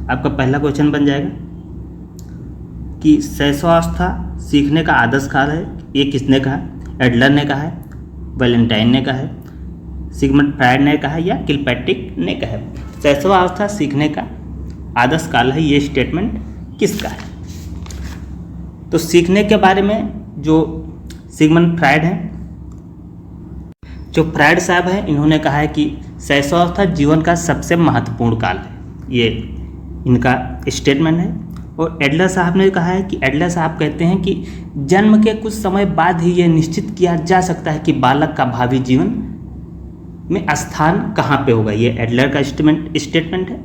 आपका पहला क्वेश्चन बन जाएगा कि शैशवावस्था सीखने का आदर्श काल है। ये किसने कहा? एडलर ने कहा है, वैलेंटाइन ने कहा है, सिगमंड फ्रायड ने कहा है या किलपैट्रिक ने कहा है। शैशवावस्था सीखने का आदर्श काल है, ये स्टेटमेंट किसका है? तो सीखने के बारे में जो सिगमंड फ्रायड हैं, जो फ्रायड साहब हैं, इन्होंने कहा है कि शैशवावस्था जीवन का सबसे महत्वपूर्ण काल है, ये इनका स्टेटमेंट है। और एडलर साहब ने कहा है कि एडलर साहब कहते हैं कि जन्म के कुछ समय बाद ही यह निश्चित किया जा सकता है कि बालक का भावी जीवन में स्थान कहाँ पे होगा। ये एडलर का स्टेटमेंट है।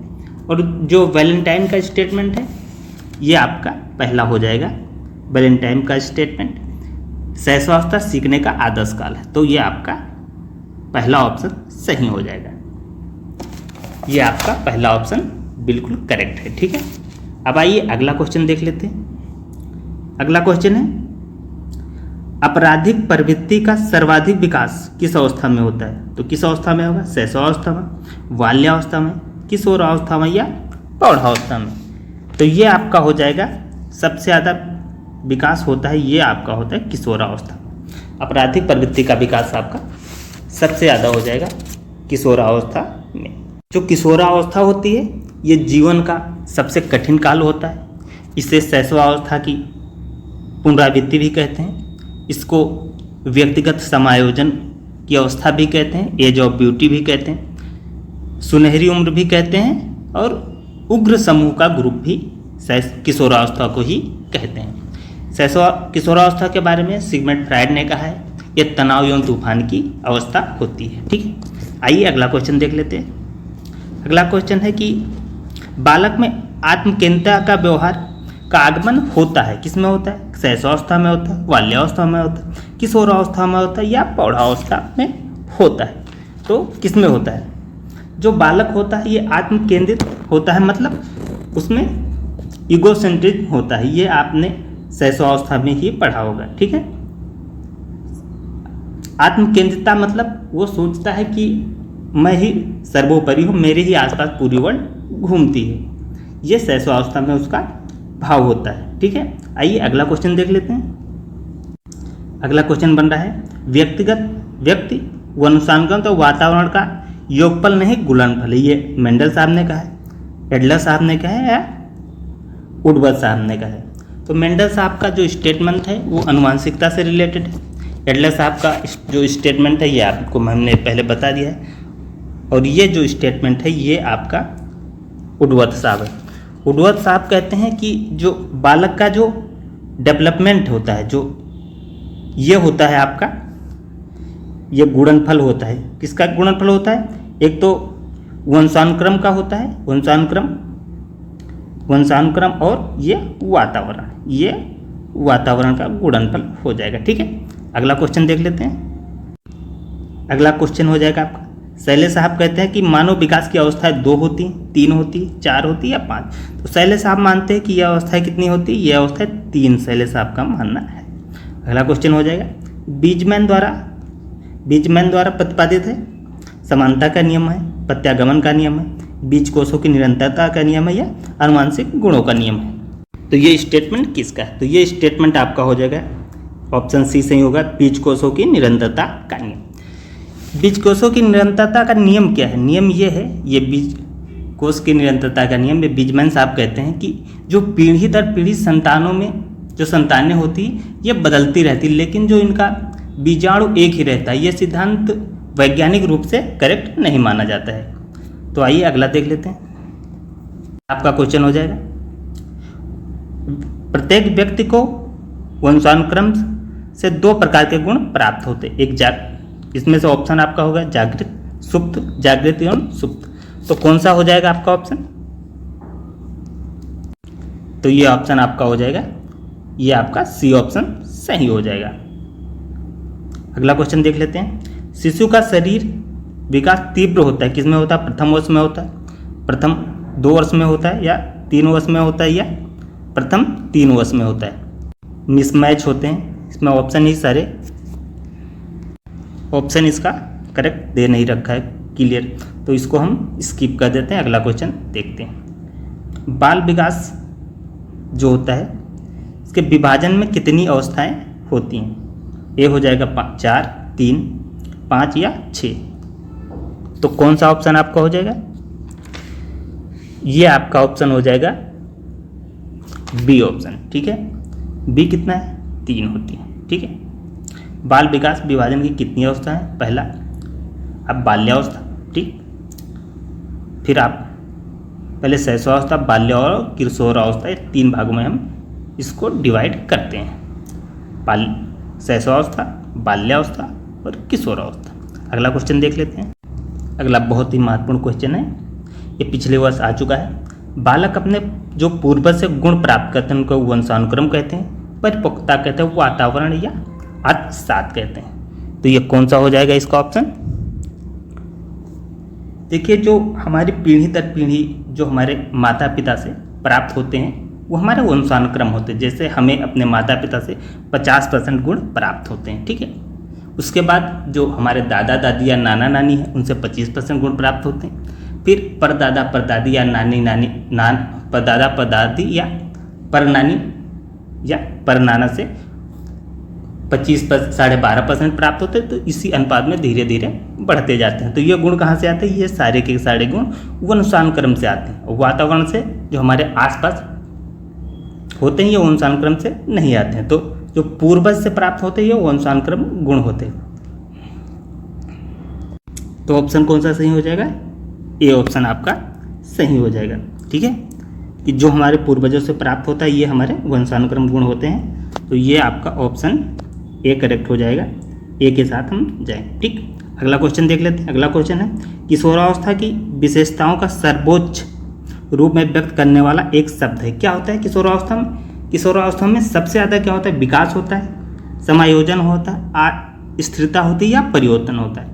और जो वैलेंटाइन का स्टेटमेंट है, ये आपका पहला हो जाएगा। वैलेंटाइन का स्टेटमेंट शैशवावस्था सीखने का आदर्श काल है, तो ये आपका पहला ऑप्शन सही हो जाएगा। ये आपका पहला ऑप्शन बिल्कुल करेक्ट है। ठीक है, अब आइए अगला क्वेश्चन देख लेते हैं। अगला क्वेश्चन है, आपराधिक प्रवृत्ति का सर्वाधिक विकास किस अवस्था में होता है? तो किस अवस्था में होगा? शैशवावस्था में, बाल्यावस्था में, किशोरावस्था में या प्रौढ़ावस्था में? तो ये आपका हो जाएगा सबसे ज़्यादा विकास होता है, ये आपका होता है किशोरावस्था। आपराधिक प्रवृत्ति का विकास आपका सबसे ज़्यादा हो जाएगा किशोरावस्था में। जो किशोरावस्था होती है, ये जीवन का सबसे कठिन काल होता है। इसे शैशवावस्था की पुनरावृत्ति भी कहते हैं, इसको व्यक्तिगत समायोजन की अवस्था भी कहते हैं, एज ऑफ ब्यूटी भी कहते हैं, सुनहरी उम्र भी कहते हैं, और उग्र समूह का ग्रुप भी किशोरावस्था को ही कहते हैं। किशोरावस्था के बारे में सिगमंड फ्रायड ने कहा है, यह तनाव एवं तूफान की अवस्था होती है। ठीक है, आइए अगला क्वेश्चन देख लेते हैं। अगला क्वेश्चन है कि बालक में आत्मकेंद्रिता का व्यवहार का आगमन होता है, किस में होता है? शैशवावस्था में होता है, बाल्यावस्था में होता है, किशोरावस्था में होता है या प्रौढ़ावस्था में होता है? तो किस में होता है? जो बालक होता है ये आत्मकेंद्रित होता है, मतलब उसमें ईगोसेंट्रिक होता है। ये आपने शैशवावस्था में ही पढ़ा होगा। ठीक है, आत्मकेंद्रिता मतलब वो सोचता है कि मैं ही सर्वोपरि हूँ, मेरे ही आसपास पूरी वर्ल्ड घूमती है। ये शैशवावस्था में उसका भाव होता है। ठीक है, आइए अगला क्वेश्चन देख लेते हैं। अगला क्वेश्चन बन रहा है, व्यक्ति वंशानुक्रम तो वातावरण का योगफल नहीं गुणनफल है। ये मेंडल साहब ने कहा है, एडलर साहब ने कहा है या वुडवर्थ साहब ने कहा है? तो मेंडल साहब का जो स्टेटमेंट है वो आनुवांशिकता से रिलेटेड है। एडलर साहब का जो स्टेटमेंट है ये आपको हमने पहले बता दिया है। और ये जो स्टेटमेंट है ये आपका वुडवर्थ साहब है। वुडवर्थ साहब कहते हैं कि जो बालक का जो डेवलपमेंट होता है, जो ये होता है आपका, ये गुणनफल होता है। किसका गुणनफल होता है? एक तो वंशानुक्रम का होता है, वंशानुक्रम और ये वातावरण का गुणनफल हो जाएगा। ठीक है, अगला क्वेश्चन देख लेते हैं। अगला क्वेश्चन हो जाएगा आपका, शैलेश साहब कहते हैं कि मानव विकास की अवस्थाएं 2 होती हैं, 3 होती है, 4 होती है या 5? तो शैलेश साहब मानते हैं कि यह अवस्थाएं कितनी होती है? यह अवस्थाएं 3 शैलेश साहब का मानना है। अगला क्वेश्चन हो जाएगा, बीजमैन द्वारा प्रतिपादित है समानता का नियम है, प्रत्यागमन का नियम है, बीज कोषों की निरंतरता का नियम है या आनुवांशिक गुणों का नियम है? तो ये स्टेटमेंट किसका है? तो ये स्टेटमेंट आपका हो जाएगा ऑप्शन सी सही होगा, बीज कोषों की निरंतरता का नियम। बीज कोषों की निरंतरता का नियम क्या है? नियम ये है, ये बीज कोष की निरंतरता का नियम में बीजमैन साहब कहते हैं कि जो पीढ़ी दर पीढ़ी संतानों में जो संतानें होती ये बदलती रहती, लेकिन जो इनका बीजाणु एक ही रहता है। ये सिद्धांत वैज्ञानिक रूप से करेक्ट नहीं माना जाता है। तो आइए अगला देख लेते हैं। आपका क्वेश्चन हो जाएगा, प्रत्येक व्यक्ति को वंशानुक्रम से 2 प्रकार के गुण प्राप्त होते हैं। एक इसमें से ऑप्शन आपका होगा जागृत एवं सुप्त। तो कौन सा हो जाएगा आपका ऑप्शन? तो ये ऑप्शन आपका हो जाएगा, ये आपका सी ऑप्शन सही हो जाएगा। अगला क्वेश्चन देख लेते हैं, शिशु का शरीर विकास तीव्र होता है, किसमें होता है? प्रथम वर्ष में होता है, प्रथम 2 वर्ष में होता है या 3 वर्ष में होता है या प्रथम 3 वर्ष में होता है? मिसमैच होते हैं इसमें ऑप्शन ही सारे, ऑप्शन इसका करेक्ट दे नहीं रखा है क्लियर, तो इसको हम स्किप कर देते हैं। अगला क्वेश्चन देखते हैं। बाल विकास जो होता है इसके विभाजन में कितनी अवस्थाएं होती हैं? ये हो जाएगा 4, 3, 5 या 6। तो कौन सा ऑप्शन आपका हो जाएगा? ये आपका ऑप्शन हो जाएगा बी ऑप्शन। ठीक है, बी कितना है? 3 होती है। ठीक है, बाल विकास विभाजन की कितनी अवस्था है? पहला अब बाल्यावस्था, ठीक, फिर आप पहले शैशवावस्था, बाल्य और किशोरावस्था, ये 3 भागों में हम इसको डिवाइड करते हैं। शैशवावस्था, बाल्यावस्था और किशोरावस्था। अगला क्वेश्चन देख लेते हैं। अगला बहुत ही महत्वपूर्ण क्वेश्चन है, ये पिछले वर्ष आ चुका है। बालक अपने जो पूर्वज से गुण प्राप्त करते हैं उनको वंशानुक्रम कहते हैं, परिपक्वता कहते हैं, वातावरण या आत्मसात कहते हैं। तो ये कौन सा हो जाएगा इसका ऑप्शन? देखिए, जो हमारी पीढ़ी दर पीढ़ी जो हमारे माता पिता से प्राप्त होते हैं वो हमारे वंशानुक्रम होते हैं। जैसे हमें अपने माता पिता से 50% गुण प्राप्त होते हैं। ठीक है, उसके बाद जो हमारे दादा दादी या नाना नानी है उनसे 25% गुण प्राप्त होते हैं। फिर परदादा परदादी या परदादा परदादी या परनानी या परनाना से 12.5% प्राप्त होते हैं। तो इसी अनुपात में धीरे धीरे बढ़ते जाते हैं। तो ये गुण कहाँ से आते हैं? ये सारे के सारे गुण वंशानुक्रम से आते हैं। वातावरण से जो हमारे आसपास होते हैं ये वंशानुक्रम से नहीं आते हैं। तो जो पूर्वज से प्राप्त होते हैं ये वंशानुक्रम गुण होते हैं। तो ऑप्शन कौन सा सही हो जाएगा? ए ऑप्शन आपका सही हो जाएगा। ठीक है, कि जो हमारे पूर्वजों से प्राप्त होता है ये हमारे वंशानुक्रम गुण होते हैं। तो ये आपका ऑप्शन ए करेक्ट हो जाएगा। ए के साथ हम जाएं। ठीक, अगला क्वेश्चन देख लेते हैं। अगला क्वेश्चन है, किशोरावस्था की विशेषताओं का सर्वोच्च रूप में व्यक्त करने वाला एक शब्द है। क्या होता है किशोरावस्था में? किशोरावस्था में सबसे ज़्यादा क्या होता है? विकास होता है, समायोजन होता है, स्थिरता होती है या परिवर्तन होता है।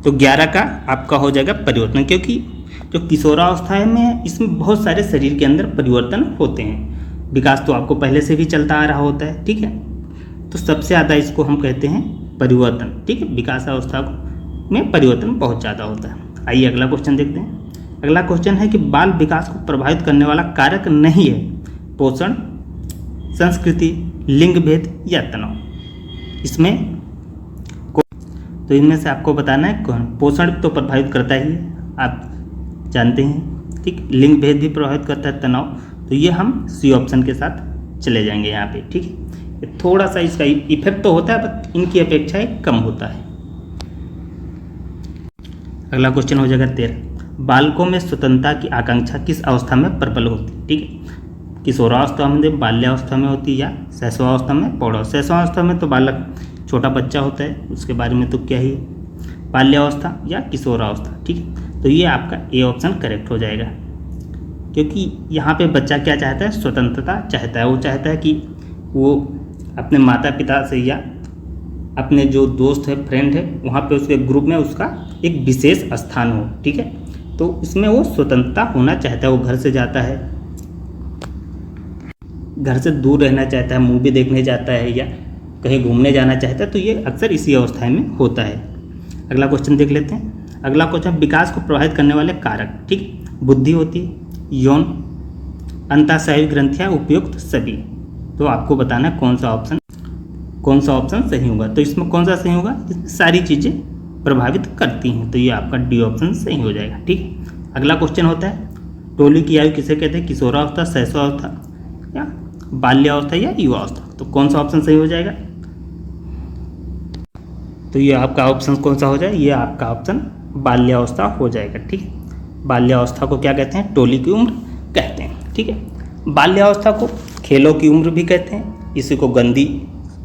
तो 11 का आपका हो जाएगा परिवर्तन, क्योंकि जो किशोरावस्था में इसमें बहुत सारे शरीर के अंदर परिवर्तन होते हैं। विकास तो आपको पहले से भी चलता आ रहा होता है। ठीक है, तो सबसे ज़्यादा इसको हम कहते हैं परिवर्तन। ठीक है, विकास अवस्था में परिवर्तन बहुत ज़्यादा होता है। आइए अगला क्वेश्चन देखते हैं। अगला क्वेश्चन है कि बाल विकास को प्रभावित करने वाला कारक नहीं है पोषण, संस्कृति, लिंग भेद या तनाव। इसमें तो इनमें से आपको बताना है कौन। पोषण तो प्रभावित करता ही है, आप जानते हैं। ठीक, लिंग भेद भी प्रभावित करता है, तनाव। तो ये हम सी ऑप्शन के साथ चले जाएंगे यहाँ पे। ठीक है, थोड़ा सा इसका इफेक्ट तो होता है बट इनकी अपेक्षा कम होता है। अगला क्वेश्चन हो जाएगा 13। बालकों में स्वतंत्रता की आकांक्षा किस अवस्था में प्रबल होती है? ठीक है, किशोरावस्था में, बाल्यावस्था में होती है या शैशवावस्था में, प्रौढ़ावस्था। शैशवावस्था में तो बालक छोटा बच्चा होता है, उसके बारे में तो क्या ही। बाल्यावस्था या किशोरावस्था। ठीक है, तो ये आपका ए ऑप्शन करेक्ट हो जाएगा, क्योंकि यहाँ पे बच्चा क्या चाहता है? स्वतंत्रता चाहता है। वो चाहता है कि वो अपने माता पिता से या अपने जो दोस्त है, फ्रेंड है, वहाँ पे उसके ग्रुप में उसका एक विशेष स्थान हो। ठीक है, तो इसमें वो स्वतंत्रता होना चाहता है। वो घर से जाता है, घर से दूर रहना चाहता है, मूवी देखने जाता है या कहीं घूमने जाना चाहता है। तो ये अक्सर इसी अवस्था में होता है। अगला क्वेश्चन देख लेते हैं। अगला क्वेश्चन, विकास को प्रभावित करने वाले कारक। ठीक, बुद्धि होती है, यौन, अंतःस्रावी ग्रंथियाँ, उपयुक्त सभी। तो आपको बताना है कौन सा ऑप्शन सही होगा। तो इसमें कौन सा सही होगा? इसमें सारी चीज़ें प्रभावित करती हैं। तो ये आपका डी ऑप्शन सही हो जाएगा। ठीक, अगला क्वेश्चन होता है, टोली की आयु किसे कहते हैं? किशोरावस्था, शैशवावस्था या बाल्यावस्था या युवावस्था। तो कौन सा ऑप्शन सही हो जाएगा? तो ये आपका ऑप्शन कौन सा हो जाए? ये आपका ऑप्शन बाल्यावस्था हो जाएगा। ठीक है, बाल्यावस्था को क्या कहते हैं? टोली की उम्र कहते हैं। ठीक है, बाल्यावस्था को खेलों की उम्र भी कहते हैं, इसी को गंदी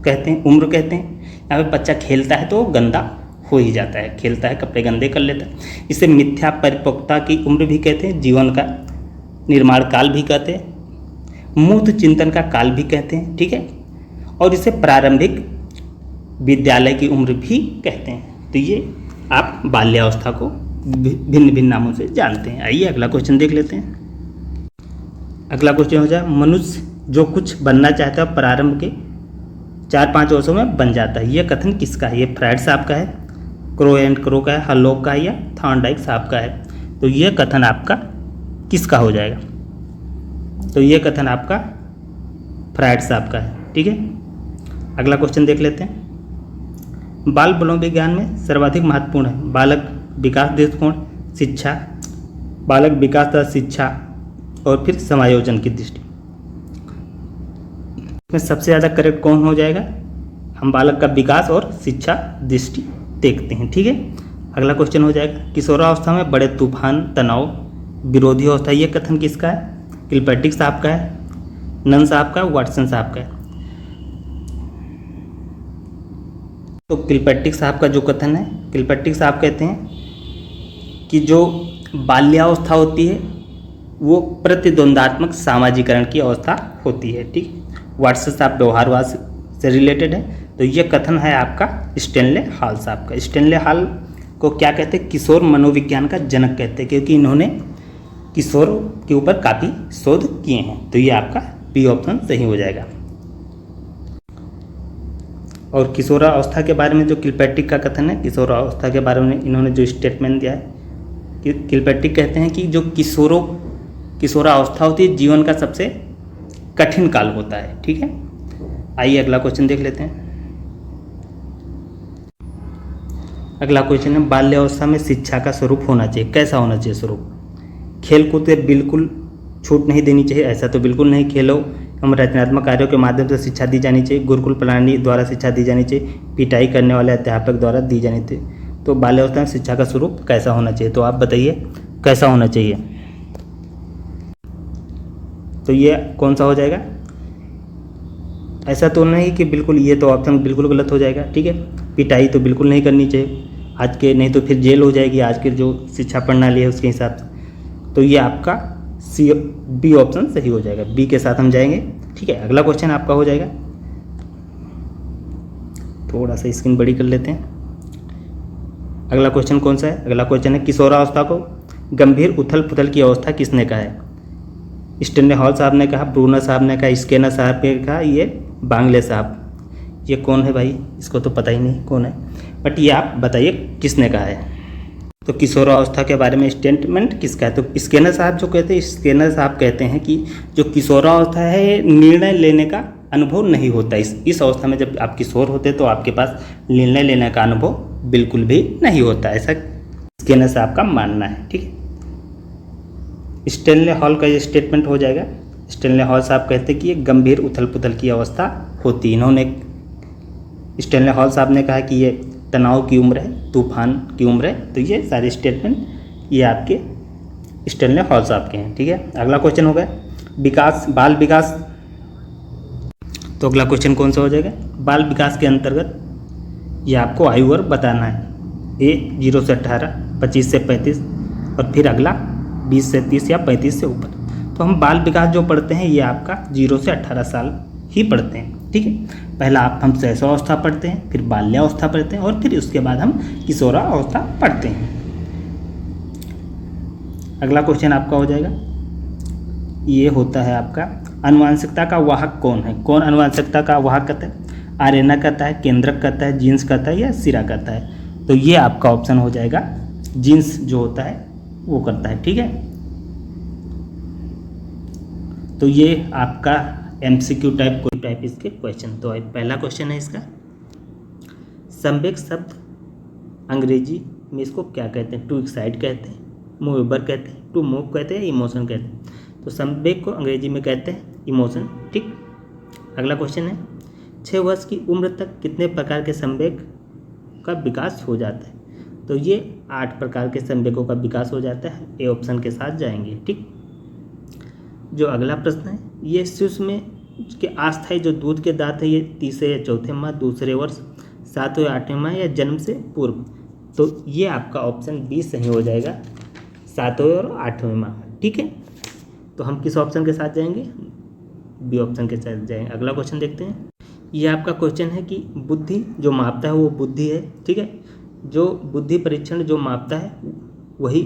कहते हैं, उम्र कहते हैं। यहाँ पे बच्चा खेलता है तो गंदा हो ही जाता है, खेलता है कपड़े गंदे कर लेता है। इसे मिथ्या परिपक्वता की उम्र भी कहते हैं, जीवन का निर्माण काल भी कहते हैं, मूर्त चिंतन का काल भी कहते हैं। ठीक है, और इसे प्रारंभिक विद्यालय की उम्र भी कहते हैं। तो ये आप बाल्यावस्था को भिन्न भिन्न नामों से जानते हैं। आइए अगला क्वेश्चन देख लेते हैं। अगला क्वेश्चन हो जाए, मनुष्य जो कुछ बनना चाहता है प्रारंभ के 4-5 वर्षों में बन जाता है। यह कथन किसका है? ये फ्रायड साहब का है, क्रो एंड क्रो का है, हलॉक का है या थॉर्नडाइक साहब का है। तो यह कथन आपका किसका हो जाएगा? तो ये कथन आपका फ्रायड साहब का है। ठीक है, अगला क्वेश्चन देख लेते हैं। बाल मनोविज्ञान में सर्वाधिक महत्वपूर्ण है बालक विकास दृष्टिकोण, शिक्षा, बालक विकास तथा शिक्षा और फिर समायोजन की दृष्टि में सबसे ज़्यादा करेक्ट कौन हो जाएगा? हम बालक का विकास और शिक्षा दृष्टि देखते हैं। ठीक है, अगला क्वेश्चन हो जाएगा, किशोरावस्था में बड़े तूफान, तनाव, विरोधी अवस्था, ये कथन किसका है? किलपैट्रिक साहब का है, नन साहब का, वाटसन साहब का है। तो किलपैट्रिक साहब का जो कथन है, किलपैट्रिक साहब कहते हैं कि जो बाल्यावस्था होती है वो प्रतिद्वंदात्मक सामाजिकरण की अवस्था होती है। ठीक, वाटसन साहब व्यवहारवाद से रिलेटेड है। तो ये कथन है आपका स्टेनले हॉल साहब का। स्टेनले हॉल को क्या कहते हैं? किशोर मनोविज्ञान का जनक कहते हैं, क्योंकि इन्होंने किशोर के ऊपर काफ़ी शोध किए हैं। तो ये आपका बी ऑप्शन सही हो जाएगा। और किशोरावस्था के बारे में जो किलपैट्रिक का कथन है, किशोरावस्था के बारे में इन्होंने जो स्टेटमेंट दिया है, किलपैट्रिक कहते हैं कि जो किशोरावस्था होती है जीवन का सबसे कठिन काल होता है। ठीक है, आइए अगला क्वेश्चन देख लेते हैं। अगला क्वेश्चन है, बाल्यावस्था में शिक्षा का स्वरूप होना चाहिए, कैसा होना चाहिए स्वरूप? खेल कूद बिल्कुल छूट नहीं देनी चाहिए, ऐसा तो बिल्कुल नहीं। खेलों एवं रचनात्मक कार्यों के माध्यम से शिक्षा दी जानी चाहिए, गुरुकुल प्रणाली द्वारा शिक्षा दी जानी चाहिए, पिटाई करने वाले अध्यापक द्वारा दी जानी चाहिए। तो बाल्यावस्था में शिक्षा का स्वरूप कैसा होना चाहिए? तो आप बताइए कैसा होना चाहिए? तो ये कौन सा हो जाएगा? ऐसा तो नहीं कि बिल्कुल, ये तो ऑप्शन बिल्कुल गलत हो जाएगा। ठीक है, पिटाई तो बिल्कुल नहीं करनी चाहिए आज के, नहीं तो फिर जेल हो जाएगी आज के जो शिक्षा प्रणाली है उसके हिसाब से। तो ये आपका बी ऑप्शन सही हो जाएगा, बी के साथ हम जाएंगे। ठीक है, अगला क्वेश्चन आपका हो जाएगा, थोड़ा सा स्क्रीन बड़ी कर लेते हैं। अगला क्वेश्चन कौन सा है? अगला क्वेश्चन है, किशोरावस्था को गंभीर उथल पुथल की अवस्था किसने कहा है? स्टेनले हॉल साहब ने कहा, ब्रूनर साहब ने कहा, स्केनर साहब ने कहा, ये बांग्ले साहब। ये कौन है भाई? इसको तो पता ही नहीं कौन है, बट ये आप बताइए किसने कहा है। तो किशोरावस्था के बारे में स्टेटमेंट किसका है? तो स्केनर साहब जो कहते हैं, स्केनर साहब कहते हैं कि जो किशोरावस्था है निर्णय लेने का अनुभव नहीं होता। इस अवस्था में जब आप किशोर होते तो आपके पास निर्णय लेने का अनुभव बिल्कुल भी नहीं होता, ऐसा स्केनर साहब का मानना है। ठीक है, स्टेनले हॉल का ये स्टेटमेंट हो जाएगा। स्टेनले हॉल साहब कहते हैं कि ये गंभीर उथल पुथल की अवस्था होती है। इन्होंने, स्टेनले हॉल साहब ने कहा कि ये तनाव की उम्र है, तूफान की उम्र है। तो ये सारे स्टेटमेंट ये आपके स्टेनले हॉल साहब के हैं। ठीक है, अगला क्वेश्चन हो गया विकास, बाल विकास। तो अगला क्वेश्चन कौन सा हो जाएगा? बाल विकास के अंतर्गत ये आपको आयु वर्ग बताना है। ए 0 से 18, 25 से 35 और फिर अगला 20 से 30 या 35 से ऊपर। तो हम बाल विकास जो पढ़ते हैं ये आपका 0 से 18 साल ही पढ़ते हैं। ठीक है, पहला हम शैशवावस्था पढ़ते हैं, फिर बाल्यावस्था पढ़ते हैं और फिर उसके बाद हम किशोरावस्था पढ़ते हैं। अगला क्वेश्चन आपका हो जाएगा, ये होता है आपका आनुवांशिकता का वाहक कौन है? कौन आनुवांशिकता का वाहक कहता है? आरएनए कहता है, केंद्रक कहता है, जीन्स कहता है या सिरा कहता है? तो ये आपका ऑप्शन हो जाएगा जीन्स जो होता है वो करता है। ठीक है, तो ये आपका एमसीक्यू टाइप कोई टाइप इसके क्वेश्चन। तो पहला क्वेश्चन है इसका, संवेग शब्द अंग्रेजी में इसको क्या कहते हैं? टू एक्साइट कहते हैं, मूवेबर कहते हैं, टू मूव कहते हैं, इमोशन कहते हैं। तो संवेग को अंग्रेजी में कहते हैं इमोशन। ठीक, अगला क्वेश्चन है, 6 वर्ष की उम्र तक कितने प्रकार के संवेग का विकास हो जाता है? तो ये 8 प्रकार के संवेगों का विकास हो जाता है, ए ऑप्शन के साथ जाएंगे। ठीक, जो अगला प्रश्न है, ये शिशु में के अस्थायी जो दूध के दांत है ये 3 या 4 माह, दूसरे वर्ष, 7वें या 8वें माह या जन्म से पूर्व। तो ये आपका ऑप्शन बी सही हो जाएगा, 7वें और 8वें माह। ठीक है, तो हम किस ऑप्शन के साथ जाएंगे? बी ऑप्शन के साथ जाएंगे। अगला क्वेश्चन देखते हैं, ये आपका क्वेश्चन है कि बुद्धि जो मापता है वो बुद्धि है। ठीक है, जो बुद्धि परीक्षण जो मापता है वही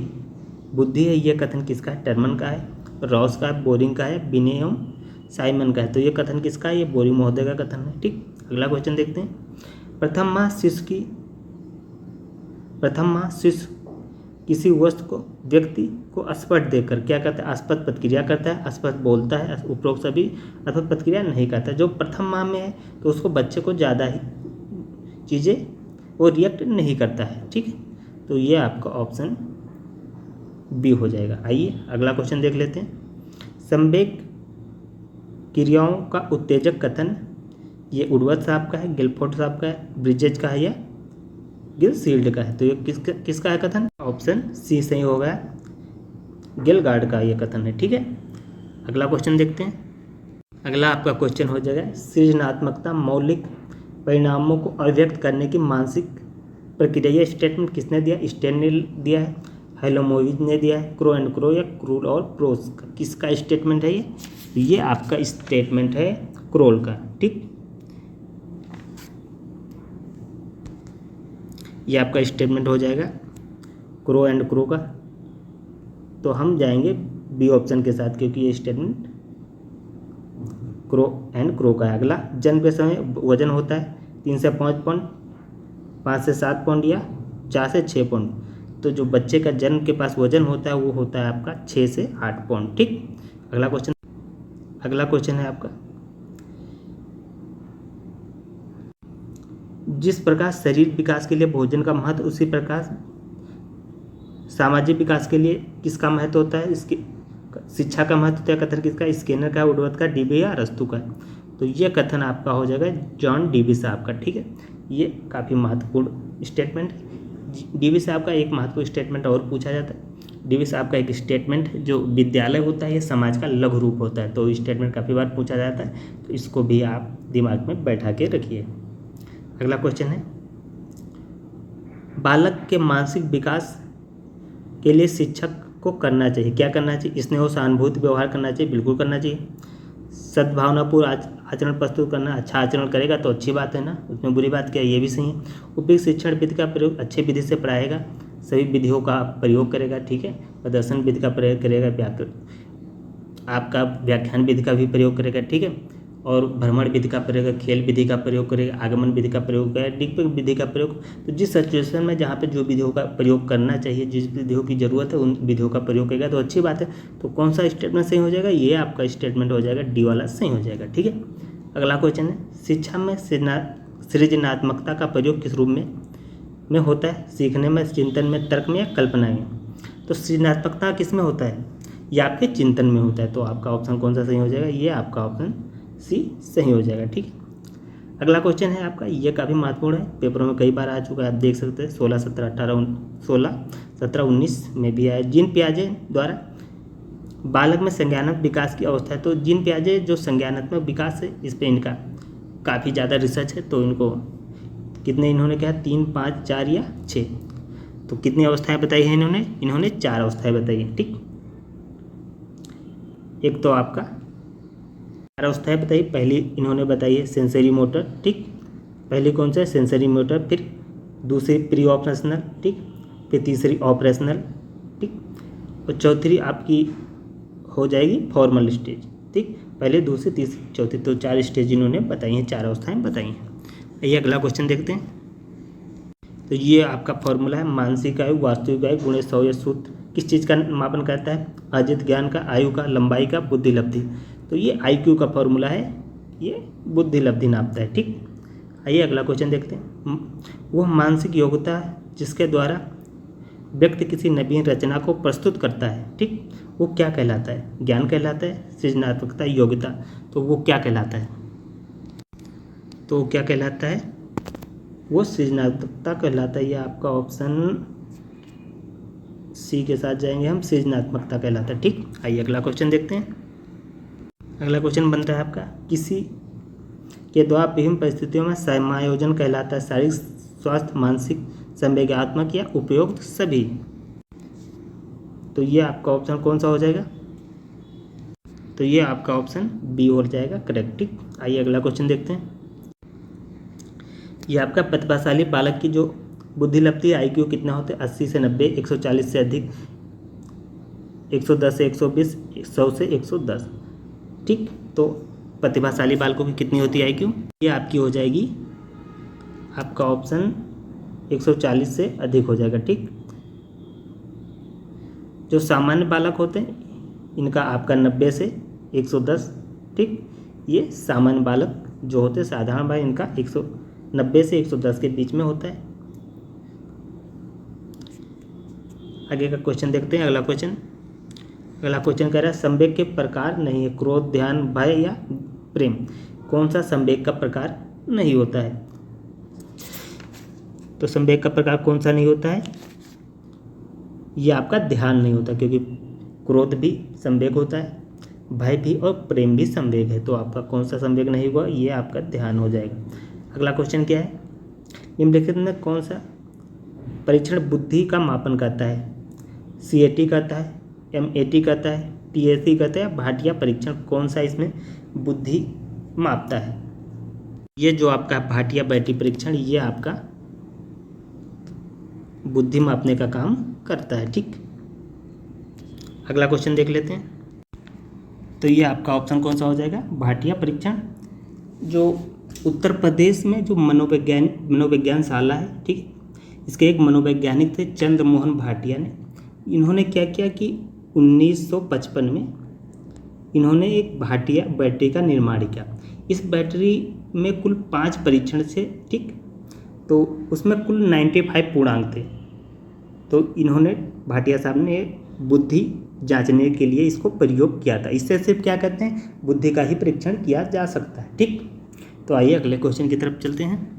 बुद्धि है। ये कथन किसका है? टर्मन का है, रॉस का है, बोरिंग का है, बिने एवं साइमन का है। तो ये कथन किसका है? ये बोरिंग महोदय का कथन है। ठीक, अगला क्वेश्चन देखते हैं, प्रथम माह शिशु किसी वस्तु को व्यक्ति को स्पष्ट देखकर क्या करता है, आस्पद प्रतिक्रिया करता है, स्पष्ट बोलता है, उपरोक्त सभी अथवा प्रतिक्रिया नहीं करता। जो प्रथम माह में है तो उसको बच्चे को ज़्यादा ही चीज़ें वो रिएक्ट नहीं करता है। ठीक है, तो ये आपका ऑप्शन बी हो जाएगा। आइए अगला क्वेश्चन देख लेते हैं। संवेग क्रियाओं का उत्तेजक कथन, ये उडवर्थ साहब का है, गिलफोर्ड साहब का है, ब्रिजेज का है या गिलसील्ड का है। तो ये किसका है कथन? ऑप्शन सी सही होगा, गिलगार्ड का ये कथन है। ठीक है, अगला क्वेश्चन देखते हैं। अगला आपका क्वेश्चन हो जाएगा, सृजनात्मकता मौलिक परिणामों को अभिव्यक्त करने की मानसिक प्रक्रिया। ये स्टेटमेंट किसने दिया? स्टेन ने दिया है, हेलोमोविज ने दिया है, क्रो एंड क्रो या क्रूल और प्रोस का। किसका स्टेटमेंट है ये आपका स्टेटमेंट है क्रोल का। ठीक, ये आपका स्टेटमेंट हो जाएगा क्रो एंड क्रो का। तो हम जाएंगे बी ऑप्शन के साथ, क्योंकि ये स्टेटमेंट क्रो एंड क्रो का है। अगला, जन्म के समय वजन होता है 3 से 5 पाउंड, 5 से 7 पाउंड या 4 से 6 पाउंड। तो जो बच्चे का जन्म के पास वजन होता है वो होता है आपका 6 से 8 पाउंड। ठीक, अगला क्वेश्चन है आपका, जिस प्रकार शरीर विकास के लिए भोजन का महत्व, उसी प्रकार सामाजिक विकास के लिए किसका महत्व होता है? इसकी शिक्षा का महत्व होता है। कथन किसका? स्किनर का, वुडवर्थ का, डीबी या अरस्तू का। तो ये कथन आपका हो जाएगा जॉन डीबी साहब का। ठीक है, ये काफ़ी महत्वपूर्ण स्टेटमेंट है। डीबी साहब का एक महत्वपूर्ण स्टेटमेंट और पूछा जाता है। डीबी साहब का एक स्टेटमेंट, जो विद्यालय होता है ये समाज का लघु रूप होता है। तो स्टेटमेंट काफ़ी बार पूछा जाता है, तो इसको भी आप दिमाग में बैठा के रखिए। अगला क्वेश्चन है, बालक के मानसिक विकास के लिए शिक्षक को करना चाहिए, क्या करना चाहिए? स्नेह और सहानुभूति व्यवहार करना चाहिए, बिल्कुल करना चाहिए। सद्भावनापूर्ण आचरण प्रस्तुत करना, अच्छा आचरण करेगा तो अच्छी बात है ना, उसमें बुरी बात क्या है? ये भी सही है। उपयुक्त शिक्षण विधि का प्रयोग, अच्छे विधि से पढ़ाएगा, सभी विधियों का प्रयोग करेगा। ठीक है, प्रदर्शन विधि का प्रयोग करेगा, आपका व्याख्यान विधि का भी प्रयोग करेगा। ठीक है, और भ्रमण विधि का प्रयोग, खेल विधि का प्रयोग करेगा, आगमन विधि का प्रयोग करेगा, डिक्पक विधि का प्रयोग। तो जिस सिचुएशन में जहाँ पे जो विधियों का प्रयोग करना चाहिए, जिस विधियों की जरूरत है उन विधियों का प्रयोग करेगा तो अच्छी बात है। तो कौन सा स्टेटमेंट सही हो जाएगा? ये आपका स्टेटमेंट हो जाएगा डी वाला सही हो जाएगा। ठीक है, अगला क्वेश्चन है, शिक्षा में सृजनात्मकता का प्रयोग किस रूप में होता है? सीखने में, चिंतन में, तर्क में या कल्पना में? तो सृजनात्मकता किस में होता है? ये आपके चिंतन में होता है। तो आपका ऑप्शन कौन सा सही हो जाएगा? ये आपका ऑप्शन सी सही हो जाएगा। ठीक है, अगला क्वेश्चन है आपका, ये काफ़ी महत्वपूर्ण है, पेपरों में कई बार आ चुका है, आप देख सकते हैं 16, 17, 19 में भी आया। जीन पियाजे द्वारा बालक में संज्ञानात्मक विकास की अवस्था है। तो जीन पियाजे जो संज्ञानात्मक विकास है, इस पर इनका काफ़ी ज़्यादा रिसर्च है। तो इनको कितने इन्होंने कहा? 3, 5, 4 या 6। तो कितनी अवस्थाएं बताई हैं इन्होंने 4 अवस्थाएं बताई हैं। ठीक, एक तो आपका 4 अवस्थाएं बताई। पहली इन्होंने बताई है सेंसरी मोटर। ठीक, पहली कौन सा है? Sensory motor. फिर दूसरी प्री ऑपरेशनल। ठीक, फिर तीसरी ऑपरेशनल। ठीक, और चौथी आपकी हो जाएगी फॉर्मल स्टेज। ठीक, पहले, दूसरी, तीसरी, चौथी, तो 4 स्टेज इन्होंने बताई हैं, 4 अवस्थाएं बताई हैं। ये अगला क्वेश्चन देखते हैं। तो ये आपका फॉर्मूला है, मानसिक आयु, वास्तविक आयु गुणे 100 या सूत्र किस चीज़ का मापन करता है? अर्जित ज्ञान का, आयु का, लंबाई का, बुद्धि लब्धि। तो ये IQ का फॉर्मूला है, ये बुद्धि लब्धि नापता है। ठीक, आइए अगला क्वेश्चन देखते हैं। वह मानसिक योग्यता जिसके द्वारा व्यक्ति किसी नवीन रचना को प्रस्तुत करता है, ठीक, वो क्या कहलाता है? ज्ञान कहलाता है, सृजनात्मकता, योग्यता। तो वो क्या कहलाता है? तो वो क्या कहलाता है? वो सृजनात्मकता कहलाता है। ये आपका ऑप्शन सी के साथ जाएंगे हम, सृजनात्मकता कहलाता है। ठीक, आइए अगला क्वेश्चन देखते हैं। अगला क्वेश्चन बन रहा है आपका, किसी के द्वारा विभिन्न परिस्थितियों में समायोजन कहलाता है शारीरिक स्वास्थ्य, मानसिक, संवेगात्मक या उपयुक्त सभी। तो ये आपका ऑप्शन कौन सा हो जाएगा? तो ये आपका ऑप्शन बी हो जाएगा करेक्ट। ठीक, आइए अगला क्वेश्चन देखते हैं। ये आपका प्रतिभाशाली बालक की जो बुद्धि लब्धि IQ कितना होता है? 80 से 90, 140 से अधिक, 110 से 120, 100 से 110। ठीक, तो प्रतिभाशाली बालकों की कितनी होती है IQ? ये आपकी हो जाएगी, आपका ऑप्शन 140 से अधिक हो जाएगा। ठीक, जो सामान्य बालक होते हैं इनका आपका 90 से 110, ठीक। ये सामान्य बालक जो होते हैं साधारण भाई इनका 190 से 110 के बीच में होता है। आगे का क्वेश्चन देखते हैं। अगला क्वेश्चन कह रहा है संवेग के प्रकार नहीं है, क्रोध, ध्यान, भय या प्रेम, कौन सा संवेग का प्रकार नहीं होता है? तो संवेग का प्रकार कौन सा नहीं होता है? ये आपका ध्यान नहीं होता, क्योंकि क्रोध भी संवेग होता है, भय भी और प्रेम भी संवेग है। तो आपका कौन सा संवेग नहीं हुआ? ये आपका ध्यान हो जाएगा। अगला क्वेश्चन क्या है? निम्नलिखित में कौन सा परीक्षण बुद्धि का मापन करता है? CAT करता है, MAT करता है, TSE करता है, भाटिया परीक्षण, कौन सा इसमें बुद्धि मापता है? ये जो आपका भाटिया बैटरी परीक्षण ये आपका बुद्धि मापने का काम करता है, ठीक। अगला क्वेश्चन देख लेते हैं। तो ये आपका ऑप्शन कौन सा हो जाएगा? भाटिया परीक्षण। जो उत्तर प्रदेश में जो मनोविज्ञान शाला है, ठीक, इसके एक मनोवैज्ञानिक थे चंद्रमोहन भाटिया ने। इन्होंने क्या किया कि 1955 में इन्होंने एक भाटिया बैटरी का निर्माण किया। इस बैटरी में कुल 5 परीक्षण थे, ठीक, तो उसमें कुल 95 पूर्णांक थे। तो इन्होंने भाटिया साहब ने बुद्धि जांचने के लिए इसको प्रयोग किया था। इससे सिर्फ क्या कहते हैं, बुद्धि का ही परीक्षण किया जा सकता है, ठीक। तो आइए अगले क्वेश्चन की तरफ चलते हैं।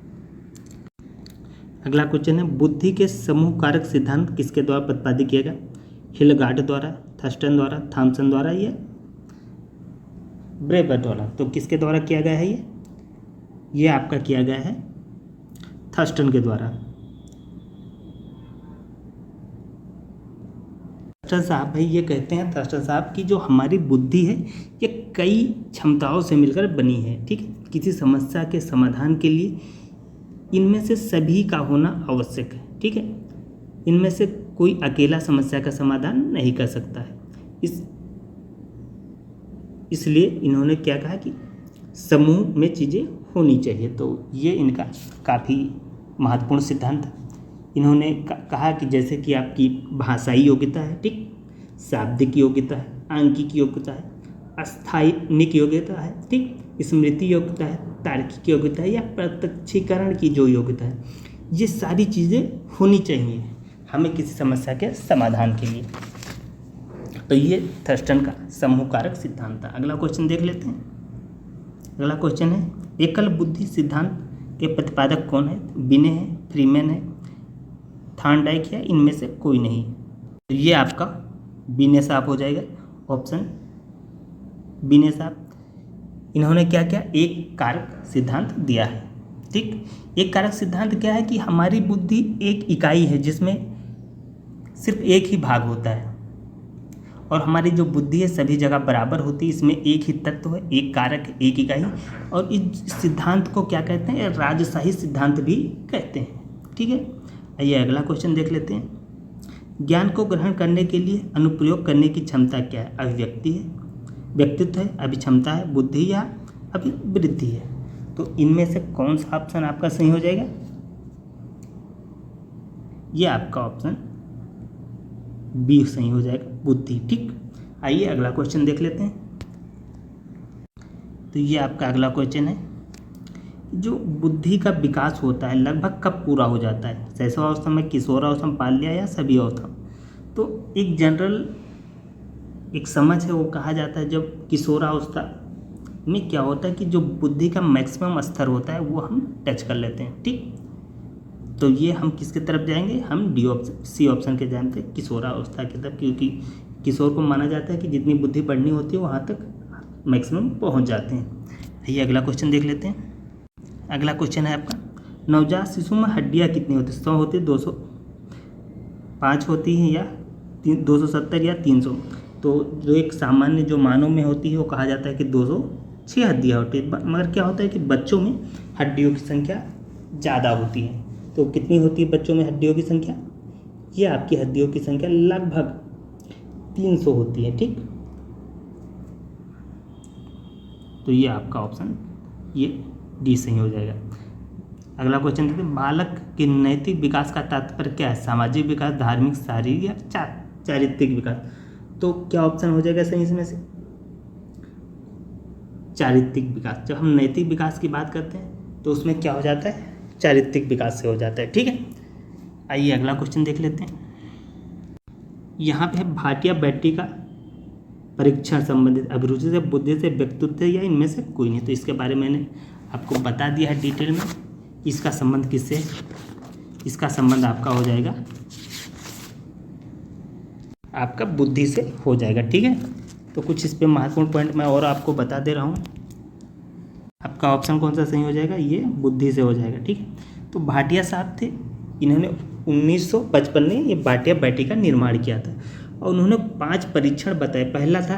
अगला क्वेश्चन है बुद्धि के समूह कारक सिद्धांत किसके द्वारा प्रतिपादित किया गया? हिलगार्ड द्वारा, थर्स्टन द्वारा, थॉमसन द्वारा या ब्रेबर द्वारा? तो किसके द्वारा किया गया है? ये आपका किया गया है थर्स्टन के द्वारा। थर्स्टन साहब भाई ये कहते हैं, थर्स्टन साहब की जो हमारी बुद्धि है ये कई क्षमताओं से मिलकर बनी है, ठीक। किसी समस्या के समाधान के लिए इनमें से सभी का होना आवश्यक है, ठीक है। इनमें से कोई अकेला समस्या का समाधान नहीं कर सकता है। इसलिए इन्होंने क्या कहा कि समूह में चीज़ें होनी चाहिए। तो ये इनका काफ़ी महत्वपूर्ण सिद्धांत है। इन्होंने कहा कि जैसे कि आपकी भाषाई योग्यता है, ठीक, शाब्दिक योग्यता है, आंकिक योग्यता है, अस्थायनिक योग्यता है, ठीक, स्मृति योग्यता है, तार्किक योग्यता है या प्रत्यक्षीकरण की जो योग्यता है, ये सारी चीज़ें होनी चाहिए हमें किसी समस्या के समाधान के लिए। तो ये थर्स्टन का समूह कारक सिद्धांत था। अगला क्वेश्चन देख लेते हैं। अगला क्वेश्चन है एकल बुद्धि सिद्धांत के प्रतिपादक कौन है? बिने है, फ्रीमैन है, थॉर्नडाइक है, इनमें से कोई नहीं। तो ये आपका बिने साहब हो जाएगा, ऑप्शन बिने साहब। इन्होंने क्या किया? एक कारक सिद्धांत दिया है, ठीक। एक कारक सिद्धांत क्या है कि हमारी बुद्धि एक इकाई है जिसमें सिर्फ एक ही भाग होता है और हमारी जो बुद्धि है सभी जगह बराबर होती है। इसमें एक ही तत्व है, एक कारक, एक इकाई। और इस सिद्धांत को क्या कहते हैं? राजशाही सिद्धांत भी कहते हैं, ठीक है। आइए अगला क्वेश्चन देख लेते हैं। ज्ञान को ग्रहण करने के लिए अनुप्रयोग करने की क्षमता क्या है? अभिव्यक्ति है, व्यक्तित्व है, अभिक्षमता है, बुद्धि या अभिवृद्धि है? तो इनमें से कौन सा ऑप्शन आपका सही हो जाएगा? ये आपका ऑप्शन बी सही हो जाएगा, बुद्धि, ठीक। आइए अगला क्वेश्चन देख लेते हैं। तो ये आपका अगला क्वेश्चन है, जो बुद्धि का विकास होता है लगभग कब पूरा हो जाता है? शैशवावस्था में, किशोरावस्था में, बाल्या या सभी अवस्था? तो एक जनरल एक समझ है, वो कहा जाता है जब किशोरावस्था में क्या होता है कि जो बुद्धि का मैक्सिमम स्तर होता है वो हम टच कर लेते हैं, ठीक। तो ये हम किसके तरफ जाएंगे? हम सी ऑप्शन के जाते हैं, किशोरावस्था की तरफ, क्योंकि किशोर को माना जाता है कि जितनी बुद्धि बढ़नी होती है वहाँ तक मैक्सिमम पहुँच जाते हैं। ये अगला क्वेश्चन देख लेते हैं। अगला क्वेश्चन है आपका, नवजात शिशु में हड्डियाँ कितनी होती है? 100 होती है, 205 होती हैं या 270 या 300? तो जो एक सामान्य जो मानव में होती है वो कहा जाता है कि 206 हड्डियाँ होती है। मगर क्या होता है कि बच्चों में हड्डियों की संख्या ज़्यादा होती है। तो कितनी होती है बच्चों में हड्डियों की संख्या? ये आपकी हड्डियों की संख्या लगभग 300 होती है, ठीक। तो ये आपका ऑप्शन ये डी सही हो जाएगा। अगला क्वेश्चन देखते हैं, बालक के नैतिक विकास का तात्पर्य क्या है? सामाजिक विकास, धार्मिक, शारीरिक या चारित्रिक विकास। तो क्या ऑप्शन हो जाएगा सही इसमें से? चारित्रिक विकास। जब हम नैतिक विकास की बात करते हैं तो उसमें क्या हो जाता है? चारित्रिक विकास से हो जाता है। ठीक है, आइए अगला क्वेश्चन देख लेते हैं। यहाँ पे है भाटिया बैटरी का परीक्षण संबंधित अभिरुचि से, बुद्धि से, व्यक्तित्व से या इनमें से कोई नहीं। तो इसके बारे में मैंने आपको बता दिया है डिटेल में। इसका संबंध किससे? इसका संबंध आपका हो जाएगा, आपका बुद्धि से हो जाएगा। ठीक है, तो कुछ इस पे महत्वपूर्ण पॉइंट मैं और आपको बता दे रहा हूँ। आपका ऑप्शन कौन सा सही हो जाएगा? ये बुद्धि से हो जाएगा। ठीक है, तो भाटिया साहब थे, इन्होंने 1955 में ये भाटिया बैटरी का निर्माण किया था और उन्होंने 5 परीक्षण बताए। पहला था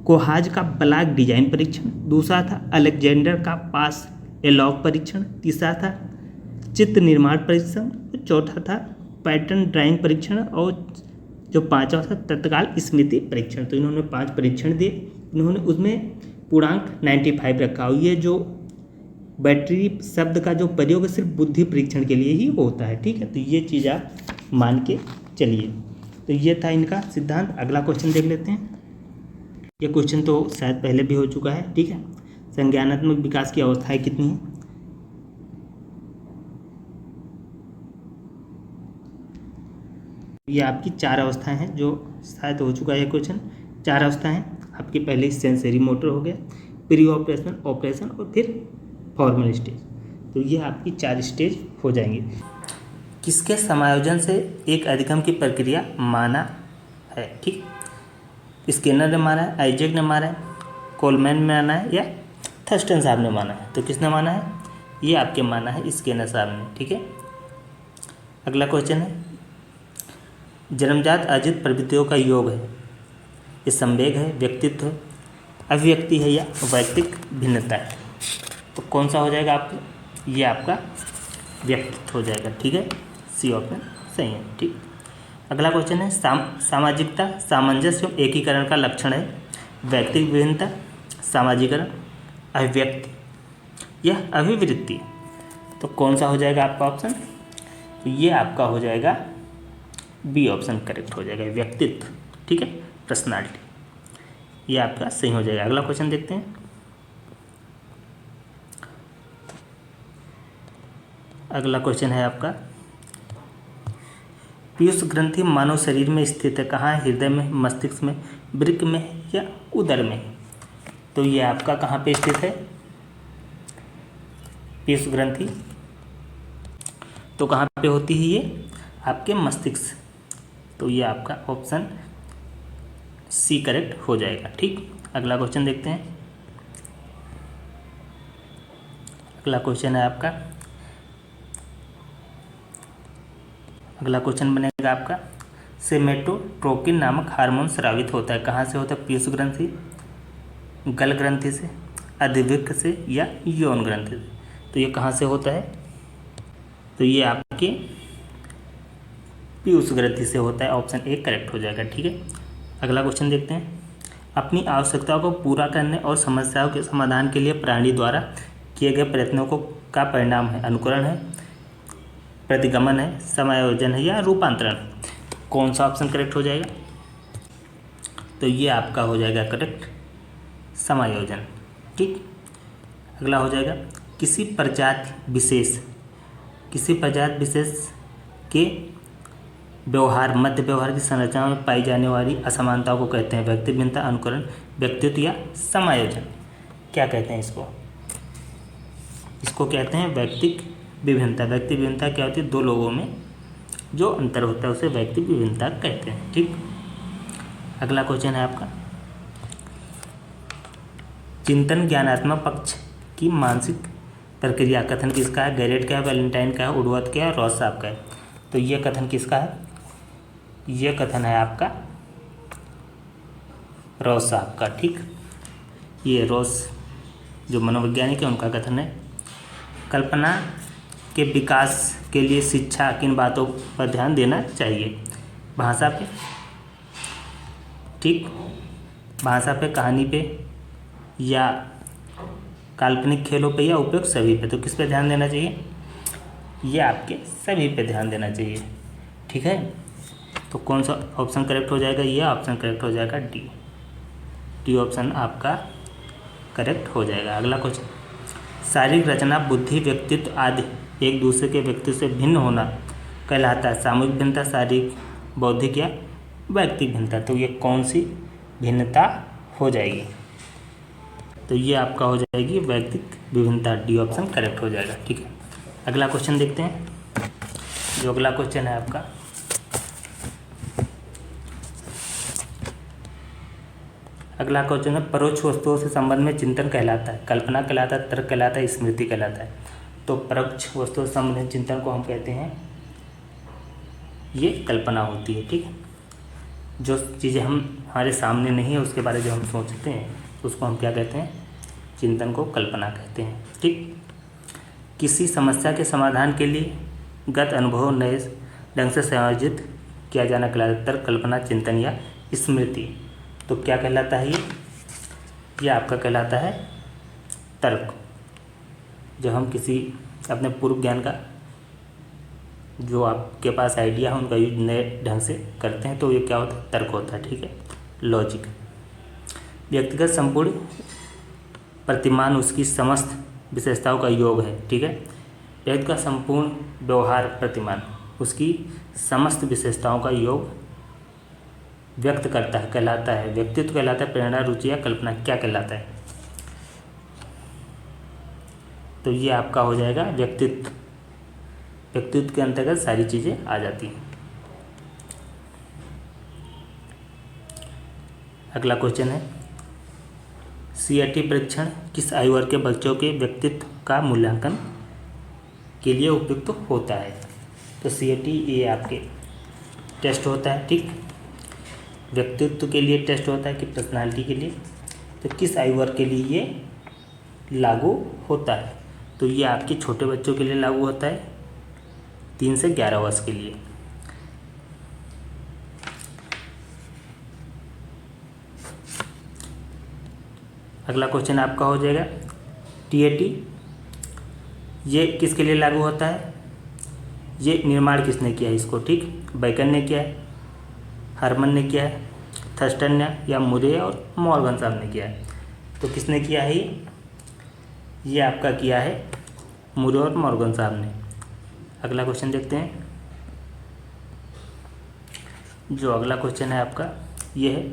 कोहाज का ब्लॉक डिजाइन परीक्षण, दूसरा था अलेक्जेंडर का पास एलॉग परीक्षण, तीसरा था चित्र निर्माण परीक्षण, चौथा था पैटर्न ड्राइंग परीक्षण और जो पांचवा था तत्काल स्मृति परीक्षण। तो इन्होंने 5 परीक्षण दिए। इन्होंने उसमें पूर्णांक 95 रखा और ये जो बैटरी शब्द का जो प्रयोग है सिर्फ बुद्धि परीक्षण के लिए ही होता है। ठीक है, तो ये चीज़ आप मान के चलिए। तो ये था इनका सिद्धांत। अगला क्वेश्चन देख लेते हैं। ये क्वेश्चन तो शायद पहले भी हो चुका है। ठीक है, संज्ञानात्मक विकास की अवस्थाएं कितनी हैं? ये आपकी 4 अवस्थाएं हैं, जो शायद हो चुका है ये क्वेश्चन। 4 अवस्थाएं हैं आपकी। पहले सेंसरी मोटर हो गया, प्री ऑपरेशन, ऑपरेशन और फिर फॉर्मल स्टेज। तो ये आपकी 4 स्टेज हो जाएंगे। किसके समायोजन से एक अधिगम की प्रक्रिया माना है? ठीक, स्किनर ने माना है, आइजैक ने माना है, कोलमैन ने माना है या थर्स्टन साहब ने माना है? तो किसने माना है? ये आपके माना है स्किनर साहब ने। ठीक है, अगला क्वेश्चन है जन्मजात अर्जित प्रवृत्तियों का योग है, ये संवेग है, व्यक्तित्व है, अभिव्यक्ति है या वैयक्तिक भिन्नता है? तो कौन सा हो जाएगा आपका? ये आपका व्यक्तित्व हो जाएगा। ठीक है, सी ऑप्शन सही है। ठीक, अगला क्वेश्चन है सामाजिकता सामंजस्य एवं एकीकरण का लक्षण है, वैयक्तिक विभिन्नता, सामाजिकरण, अभिव्यक्ति या अभिवृत्ति। तो कौन सा हो जाएगा आपका ऑप्शन? तो ये आपका हो जाएगा बी ऑप्शन करेक्ट हो जाएगा, व्यक्तित्व। ठीक है, पर्सनालिटी, ये आपका सही हो जाएगा। अगला क्वेश्चन देखते हैं। अगला क्वेश्चन है आपका पीयूष ग्रंथि मानव शरीर में स्थित है, कहाँ है? हृदय में, मस्तिष्क में, वृक्क में या उदर में? तो ये आपका कहाँ पे स्थित है पीयूष ग्रंथि? तो कहाँ पे होती है ये? आपके मस्तिष्क। तो ये आपका ऑप्शन सी करेक्ट हो जाएगा। ठीक, अगला क्वेश्चन देखते हैं। अगला क्वेश्चन है आपका, अगला क्वेश्चन बनेगा आपका सेमेटोट्रोकिन नामक हार्मोन स्रावित होता है, कहाँ से होता है? पीयूष ग्रंथि, गल ग्रंथि से, अधिवृक्क से या यौन ग्रंथि से? तो ये कहाँ से होता है? तो ये आपके पीयूष ग्रंथि से होता है। ऑप्शन ए करेक्ट हो जाएगा। ठीक है, अगला क्वेश्चन देखते हैं। अपनी आवश्यकताओं को पूरा करने और समस्याओं के समाधान के लिए प्राणी द्वारा किए गए प्रयत्नों को का परिणाम है, अनुकरण है, प्रतिगमन है, समायोजन है या रूपांतरण? कौन सा ऑप्शन करेक्ट हो जाएगा? तो ये आपका हो जाएगा करेक्ट, समायोजन। ठीक, अगला हो जाएगा किसी प्रजाति विशेष के व्यवहार मध्य व्यवहार की संरचना में पाई जाने वाली असमानताओं को कहते हैं व्यक्ति भिन्नता, अनुकरण, व्यक्तित्व या समायोजन? क्या कहते हैं इसको? इसको कहते हैं व्यक्तिक विभिन्नता। व्यक्ति विभिन्नता क्या होती है? 2 लोगों में जो अंतर होता है उसे व्यक्ति विभिन्नता कहते हैं। ठीक, अगला क्वेश्चन है आपका चिंतन ज्ञानात्मक पक्ष की मानसिक प्रक्रिया कथन किसका है? गैरेट का है, वैलेंटाइन का है, वुडवर्थ का है, रॉस साहब का है? तो ये कथन किसका है? ये कथन है आपका रॉस साहब का। ठीक, ये रॉस जो मनोवैज्ञानिक है उनका कथन है। कल्पना के विकास के लिए शिक्षा किन बातों पर ध्यान देना चाहिए? भाषा पे, ठीक, भाषा पे, कहानी पे या काल्पनिक खेलों पे या उपयुक्त सभी पे? तो किस पे ध्यान देना चाहिए? ये आपके सभी पे ध्यान देना चाहिए। ठीक है, तो कौन सा ऑप्शन करेक्ट हो जाएगा? ये ऑप्शन करेक्ट हो जाएगा डी। डी ऑप्शन आपका करेक्ट हो जाएगा। अगला क्वेश्चन, शारीरिक रचना, बुद्धि, व्यक्तित्व आदि एक दूसरे के व्यक्तित्व से भिन्न होना कहलाता है सामूहिक भिन्नता, शारीरिक, बौद्धिक या वैयक्तिक भिन्नता। तो ये कौन सी भिन्नता हो जाएगी? तो ये आपका हो जाएगी वैयक्तिक विभिन्नता। डी ऑप्शन करेक्ट हो जाएगा। ठीक है, अगला क्वेश्चन देखते हैं। जो अगला क्वेश्चन है आपका, अगला क्वेश्चन है परोक्ष वस्तुओं से संबंध में चिंतन कहलाता है, कल्पना कहलाता है, तर्क कहलाता है, स्मृति कहलाता है। तो परोक्ष वस्तुओं से संबंधित चिंतन को हम कहते हैं, ये कल्पना होती है। ठीक है, जो चीज़ें हमारे सामने नहीं है उसके बारे में जो हम सोचते हैं उसको हम क्या कहते हैं? चिंतन को कल्पना कहते हैं। ठीक, किसी समस्या के समाधान के लिए गत अनुभव नए ढंग से संयोजित किया जाना कहलाता है तर्क, कल्पना, चिंतन या स्मृति। तो क्या कहलाता है ये आपका कहलाता है तर्क। जब हम किसी अपने पूर्व ज्ञान का जो आपके पास आइडिया है उनका यूज नए ढंग से करते हैं तो ये क्या होता है? तर्क होता है। ठीक है, लॉजिक। व्यक्तिगत संपूर्ण प्रतिमान उसकी समस्त विशेषताओं का योग है। ठीक है, व्यक्ति का संपूर्ण व्यवहार प्रतिमान उसकी समस्त विशेषताओं का योग व्यक्त करता है, कहलाता है व्यक्तित्व, कहलाता है प्रेरणा, रुचि या कल्पना, क्या कहलाता है? तो ये आपका हो जाएगा व्यक्तित्व। व्यक्तित्व के अंतर्गत सारी चीज़ें आ जाती हैं। अगला क्वेश्चन है, सीएटी परीक्षण किस आयु वर्ग के बच्चों के व्यक्तित्व का मूल्यांकन के लिए उपयुक्त होता है? तो सीएटी ये आपके टेस्ट होता है। ठीक, व्यक्तित्व के लिए टेस्ट होता है कि पर्सनालिटी के लिए? तो किस आयु वर्ग के लिए ये लागू होता है? तो ये आपके छोटे बच्चों के लिए लागू होता है, 3 से 11 वर्ष के लिए। अगला क्वेश्चन आपका हो जाएगा टीएटी, ये किसके लिए लागू होता है? ये निर्माण किसने किया है इसको? ठीक, बेकन ने किया है, हरमन ने किया है, थर्स्टन ने या मुरे और मॉर्गन साहब ने किया है। तो किसने किया है ये आपका किया है मुरे और मॉर्गन साहब ने। अगला क्वेश्चन देखते हैं। जो अगला क्वेश्चन है आपका ये है,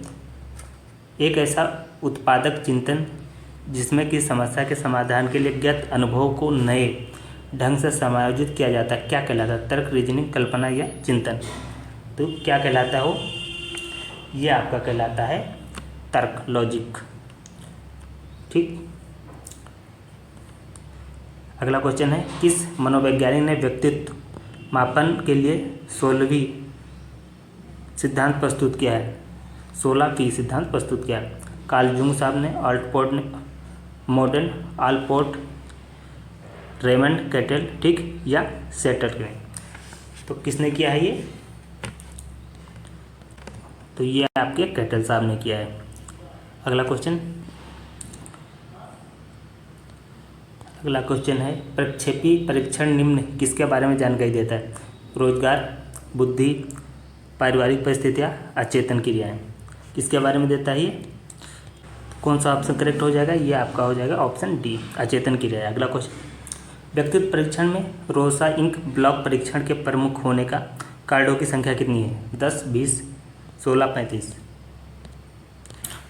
एक ऐसा उत्पादक चिंतन जिसमें किसी समस्या के समाधान के लिए ज्ञात अनुभव को नए ढंग से समायोजित किया जाता है, क्या कहलाता है? तर्क, रीजनिंग, कल्पना या चिंतन। तो क्या कहलाता है वो? ये आपका कहलाता है तर्क, लॉजिक। ठीक, अगला क्वेश्चन है, किस मनोवैज्ञानिक ने व्यक्तित्व मापन के लिए 16वीं सिद्धांत प्रस्तुत किया है? 16 सिद्धांत प्रस्तुत किया है। कार्ल जूंग साहब ने, ऑल्टपोर्ट ने, मॉडर्न, आलपोर्ट, रेमंड कैटल, ठीक, या सेटर ने। तो किसने किया है ये? तो ये आपके कैटल साहब ने किया है। अगला क्वेश्चन, अगला क्वेश्चन है, प्रक्षेपी परीक्षण निम्न किसके बारे में जानकारी देता है? रोजगार, बुद्धि, पारिवारिक परिस्थितियाँ, अचेतन क्रियाएं, किसके बारे में देता है ये? कौन सा ऑप्शन करेक्ट हो जाएगा? ये आपका हो जाएगा ऑप्शन डी, अचेतन क्रिया। अगला क्वेश्चन, व्यक्तित्व परीक्षण में रोसा इंक ब्लॉक परीक्षण के प्रमुख होने का कार्डों की संख्या कितनी है? 10, 20, 16, 35।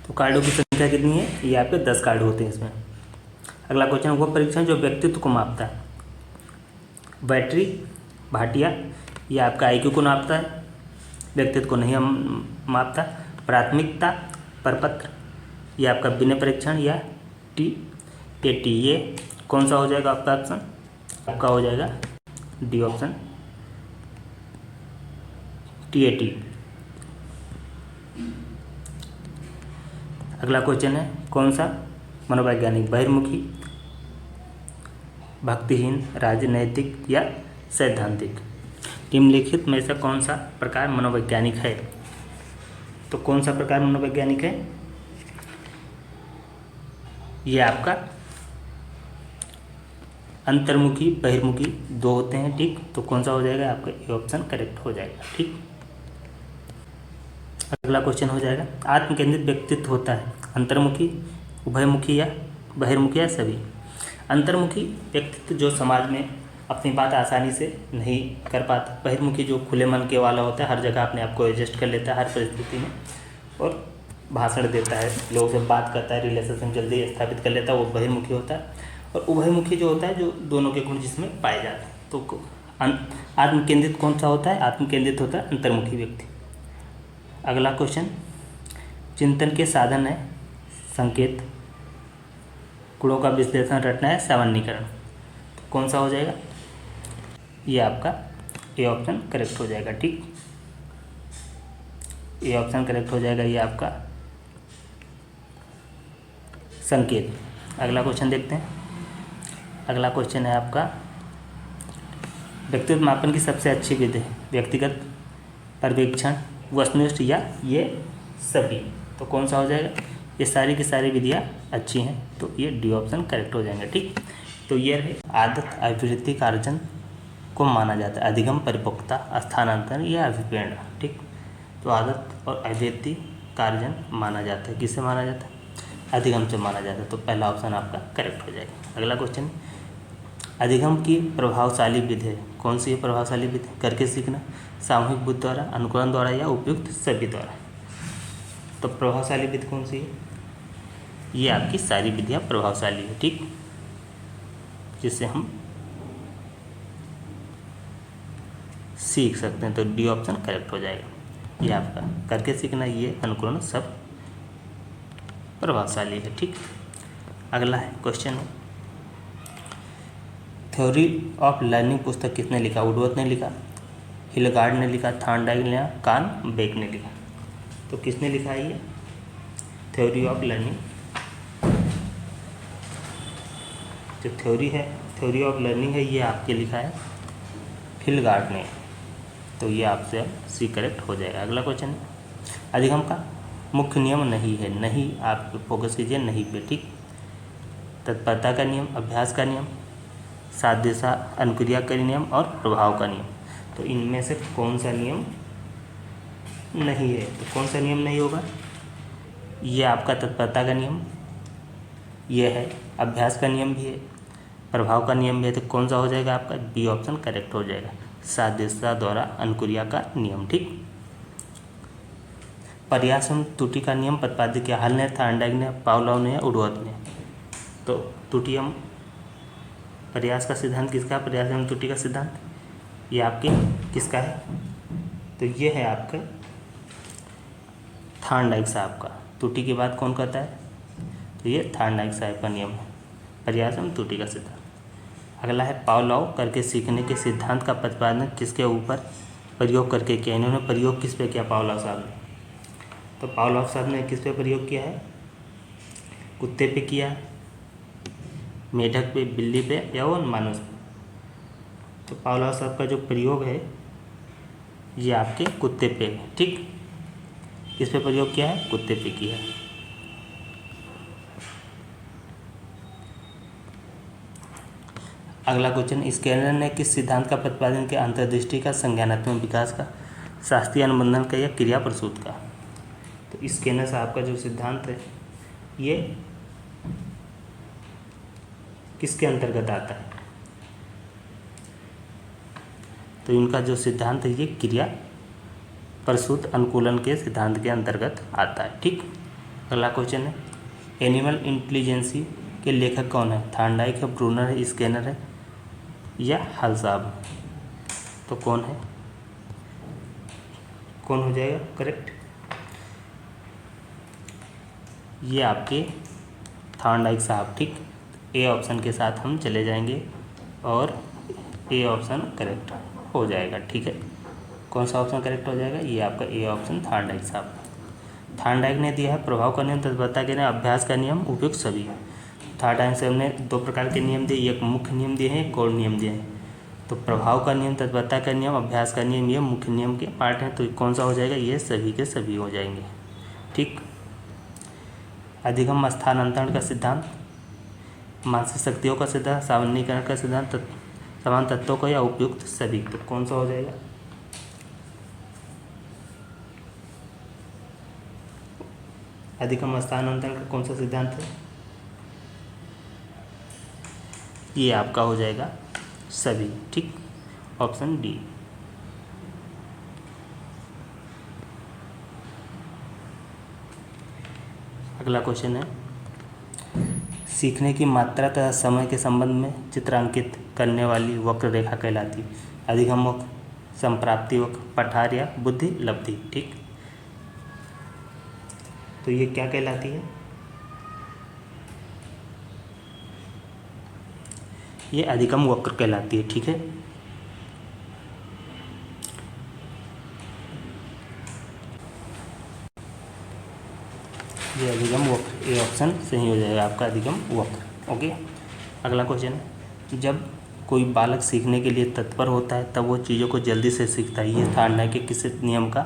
तो कार्डों की संख्या कितनी है? ये आपके 10 कार्ड होते हैं इसमें। अगला क्वेश्चन, वो परीक्षण जो व्यक्तित्व को मापता है? बैटरी, भाटिया, यह आपका आईक्यू को नापता है, व्यक्तित्व को नहीं मापता। प्राथमिकता, प्रपत्र, यह आपका विनय परीक्षण या टीएटी। ये कौन सा हो जाएगा आपका ऑप्शन? आपका हो जाएगा डी ऑप्शन, टीएटी। अगला क्वेश्चन है, कौन सा मनोवैज्ञानिक बहिर्मुखी, भक्तिहीन, राजनैतिक या सैद्धांतिक? निम्नलिखित में से कौन सा प्रकार मनोवैज्ञानिक है? तो कौन सा प्रकार मनोवैज्ञानिक है? ये आपका अंतर्मुखी, बहिर्मुखी 2 होते हैं। ठीक, तो कौन सा हो जाएगा आपका? ये ऑप्शन करेक्ट हो जाएगा। ठीक, अगला क्वेश्चन हो जाएगा, आत्मकेंद्रित व्यक्तित्व होता है अंतर्मुखी, उभयमुखी या बहिर्मुखी या सभी। अंतर्मुखी व्यक्तित्व जो समाज में अपनी बात आसानी से नहीं कर पाता, बहिर्मुखी जो खुले मन के वाला होता है, हर जगह अपने आप को एडजस्ट कर लेता है हर परिस्थिति में और भाषण देता है, लोगों से बात करता है, रिलेशनशिप जल्दी स्थापित कर लेता है, वो बहिर्मुखी होता है। और उभयमुखी जो होता है जो दोनों के गुण जिसमें पाए जाते हैं। तो आत्मकेंद्रित कौन सा होता है? आत्मकेंद्रित होता है अंतर्मुखी व्यक्ति। अगला क्वेश्चन, चिंतन के साधन है संकेत, गुणों का विश्लेषण रटना है सामान्यीकरण। तो कौन सा हो जाएगा? ये आपका ए ऑप्शन करेक्ट हो जाएगा। ठीक, ए ऑप्शन करेक्ट हो जाएगा, ये आपका संकेत। अगला क्वेश्चन देखते हैं। अगला क्वेश्चन है आपका, व्यक्तित्व मापन की सबसे अच्छी विधि है व्यक्तिगत पर्यवेक्षण, वस्तुनिष्ठ या ये सभी। तो कौन सा हो जाएगा? ये सारी की सारी विधियाँ अच्छी हैं, तो ये डी ऑप्शन करेक्ट हो जाएंगे। ठीक, तो ये रहे आदत अभिवृत्ति कार्जन को माना जाता है, अधिगम परिपक्वता स्थानांतरण या अभिप्रेरण। ठीक, तो आदत और अभिवृत्ति कार्जन माना जाता है, किससे माना जाता है? अधिगम से माना जाता है। तो पहला ऑप्शन आपका करेक्ट हो जाएगा। अगला क्वेश्चन, अधिगम की प्रभावशाली विधि है, कौन सी है प्रभावशाली विधि? करके सीखना, सामूहिक बुद्धि द्वारा, अनुकरण द्वारा या उपयुक्त सभी द्वारा। तो प्रभावशाली विधि कौन सी है? ये आपकी सारी विधियाँ प्रभावशाली है। ठीक, जिससे हम सीख सकते हैं, तो डी ऑप्शन करेक्ट हो जाएगा। ये आपका करके सीखना, ये अनुकरण सब प्रभावशाली है। ठीक, अगला है क्वेश्चन, थ्योरी ऑफ लर्निंग पुस्तक किसने लिखा? वुडवर्थ ने लिखा, हिलगार्ड ने लिखा, थॉर्नडाइक ने, कान बेक ने लिखा। तो किसने लिखा है ये थ्योरी ऑफ लर्निंग? जो थ्योरी है, थ्योरी ऑफ लर्निंग है, ये आपके लिखा है हिलगार्ड ने। तो ये आपसे सी करेक्ट हो जाएगा। अगला क्वेश्चन है, अधिगम का मुख्य नियम नहीं है, नहीं आप फोकस कीजिए नहीं पे। ठीक, तत्परता का नियम, अभ्यास का नियम, सादृश्य अनुक्रिया का नियम और प्रभाव का नियम। तो इनमें से कौन सा नियम नहीं है? तो कौन सा नियम नहीं होगा? ये आपका तत्परता का नियम, ये है अभ्यास का नियम भी है, प्रभाव का नियम भी है। तो कौन सा हो जाएगा आपका? बी ऑप्शन करेक्ट हो जाएगा, सादृश्यता द्वारा अनुक्रिया का नियम। ठीक, प्रयास एवं त्रुटि का नियम प्रतिपादित किया हल ने, थॉर्नडाइक ने, पावलोव ने या वुडवर्थ ने। तो त्रुटि एवं प्रयास का सिद्धांत किसका? प्रयास एवं त्रुटि का सिद्धांत ये आपके किसका है? तो ये है आपका थॉर्नडाइक साहब का। त्रुटि की बात कौन करता है? तो ये थॉर्नडाइक साहब का नियम है, प्रयास एवं त्रुटि का सिद्धांत। अगला है, पावलोव करके सीखने के सिद्धांत का प्रतिपादन किसके ऊपर प्रयोग करके किया? इन्होंने प्रयोग किस पे किया पावलोव साहब ने? तो पावलोव साहब ने किस पे प्रयोग किया है? कुत्ते पे किया, मेढक पे, बिल्ली पे या वो मानुष पे। तो पावलोव साहब का जो प्रयोग है ये आपके कुत्ते पे है। ठीक, किस पे प्रयोग किया है? कुत्ते पे किया है। अगला क्वेश्चन, स्किनर ने किस सिद्धांत का प्रतिपादन किया? अंतर्दृष्टि का, संज्ञानात्मक विकास का, शास्त्रीय अनुबंधन का या क्रिया प्रसूत का। तो स्किनर साहब का जो सिद्धांत है ये किसके अंतर्गत आता है? तो इनका जो सिद्धांत है ये क्रिया प्रसूत अनुकूलन के सिद्धांत के अंतर्गत आता है। ठीक, अगला क्वेश्चन है, एनिमल इंटेलिजेंसी के लेखक कौन है? थॉर्नडाइक है, ब्रूनर है, स्किनर है या हल साहब? तो कौन है, कौन हो जाएगा करेक्ट? ये आपके थॉर्नडाइक साहब। ठीक, ए ऑप्शन के साथ हम चले जाएंगे और ए ऑप्शन करेक्ट हो जाएगा। ठीक है, कौन सा ऑप्शन करेक्ट हो जाएगा? ये आपका ए ऑप्शन थॉर्नडाइक साहब। थॉर्नडाइक ने दिया है प्रभाव का नियम, तत्परता के नियम, अभ्यास का नियम, उपयुक्त सभी। थॉर्नडाइक साहब ने दो प्रकार के नियम दिए, एक मुख्य नियम दिए हैं, एक गौण नियम दिए हैं। तो प्रभाव का नियम, तत्परता का नियम, अभ्यास का नियम, ये मुख्य नियम के पार्ट हैं। तो कौन सा हो जाएगा? ये सभी के सभी हो जाएंगे। ठीक, अधिगम स्थानांतरण का सिद्धांत, मानसिक शक्तियों का सिद्धांत, सामान्यीकरण का सिद्धांत, समान तत्वों का या उपयुक्त सभी। तो कौन सा हो जाएगा? अधिगम स्थानांतरण का कौन सा सिद्धांत है? ये आपका हो जाएगा सभी, ठीक, ऑप्शन डी। अगला क्वेश्चन है, सीखने की मात्रा तथा समय के संबंध में चित्रांकित करने वाली वक्र रेखा कहलाती है? अधिगम वक्र, संप्राप्ति वक्र, पठार या बुद्धि लब्धि, ठीक। तो ये क्या कहलाती है? ये अधिगम वक्र कहलाती है, ठीक है। ये अधिगम वक्र, ये ऑप्शन सही हो जाएगा आपका, अधिगम वक्र। ओके, अगला क्वेश्चन है, जब कोई बालक सीखने के लिए तत्पर होता है तब वो चीज़ों को जल्दी से सीखता है, ये धारणा के किस नियम का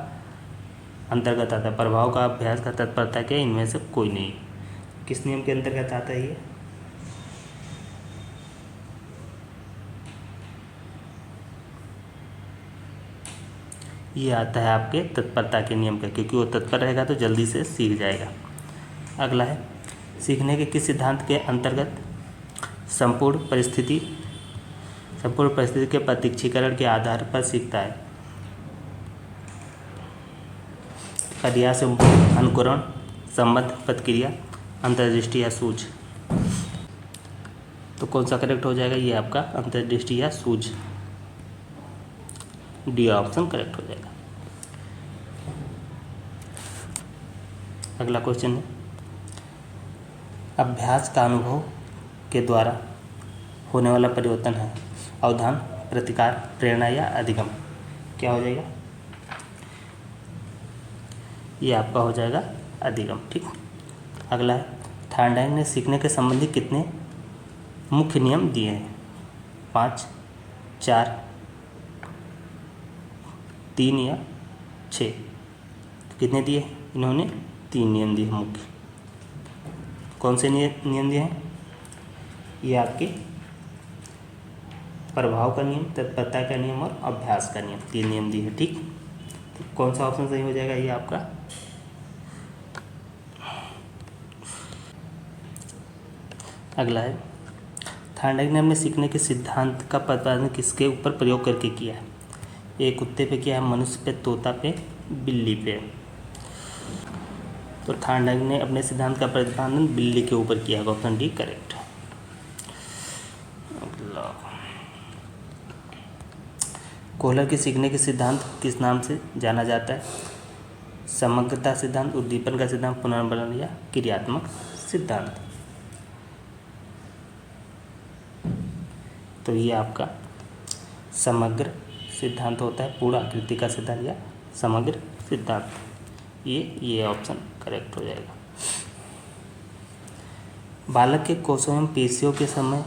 अंतर्गत आता है? प्रभाव का, अभ्यास का, तत्परता के, इनमें से कोई नहीं। किस नियम के अंतर्गत आता है ये आता है आपके तत्परता के नियम का, क्योंकि वो तत्पर रहेगा तो जल्दी से सीख जाएगा। अगला है, सीखने के किस सिद्धांत के अंतर्गत संपूर्ण परिस्थिति के प्रत्यक्षीकरण के आधार पर सीखता है? अभ्यास, अनुकरण, संबंध, प्रतिक्रिया, अंतर्दृष्टि या सूझ। तो कौन सा करेक्ट हो जाएगा? ये आपका अंतर्दृष्टि या सूझ, डी ऑप्शन करेक्ट हो जाएगा। अगला क्वेश्चन है, अभ्यास का अनुभव के द्वारा होने वाला परिवर्तन है अवधान, प्रतिकार, प्रेरणा या अधिगम? क्या हो जाएगा? ये आपका हो जाएगा अधिगम, ठीक। अगला है, थॉर्नडाइक ने सीखने के संबंधी कितने मुख्य नियम दिए हैं? 5, 4, 3 या 6? कितने दिए इन्होंने? 3 नियम दिए मुख्य। कौन से नियम दिए हैं? ये आपके प्रभाव का नियम, तत्परता का नियम और अभ्यास का नियम, 3 नियम दिए हैं, ठीक। तो कौन सा ऑप्शन सही हो जाएगा? ये आपका अगला है, थॉर्नडाइक ने अपने सीखने के सिद्धांत का प्रतिपादन किसके ऊपर प्रयोग करके किया है? ए कुत्ते पे किया है, मनुष्य पे, तोता पे, बिल्ली पे? तो थॉर्नडाइक ने अपने सिद्धांत का प्रतिपादन बिल्ली के ऊपर किया है, ऑप्शन डी करेक्ट। कोहलर के सीखने के सिद्धांत किस नाम से जाना जाता है? समग्रता सिद्धांत, उद्दीपन का सिद्धांत, पुनर्बलन या क्रियात्मक सिद्धांत? तो ये आपका समग्र सिद्धांत होता है, पूर्ण आकृति का सिद्धांत या समग्र सिद्धांत। ये ऑप्शन करेक्ट हो जाएगा। बालक के कोषों एवं पेशियों के समय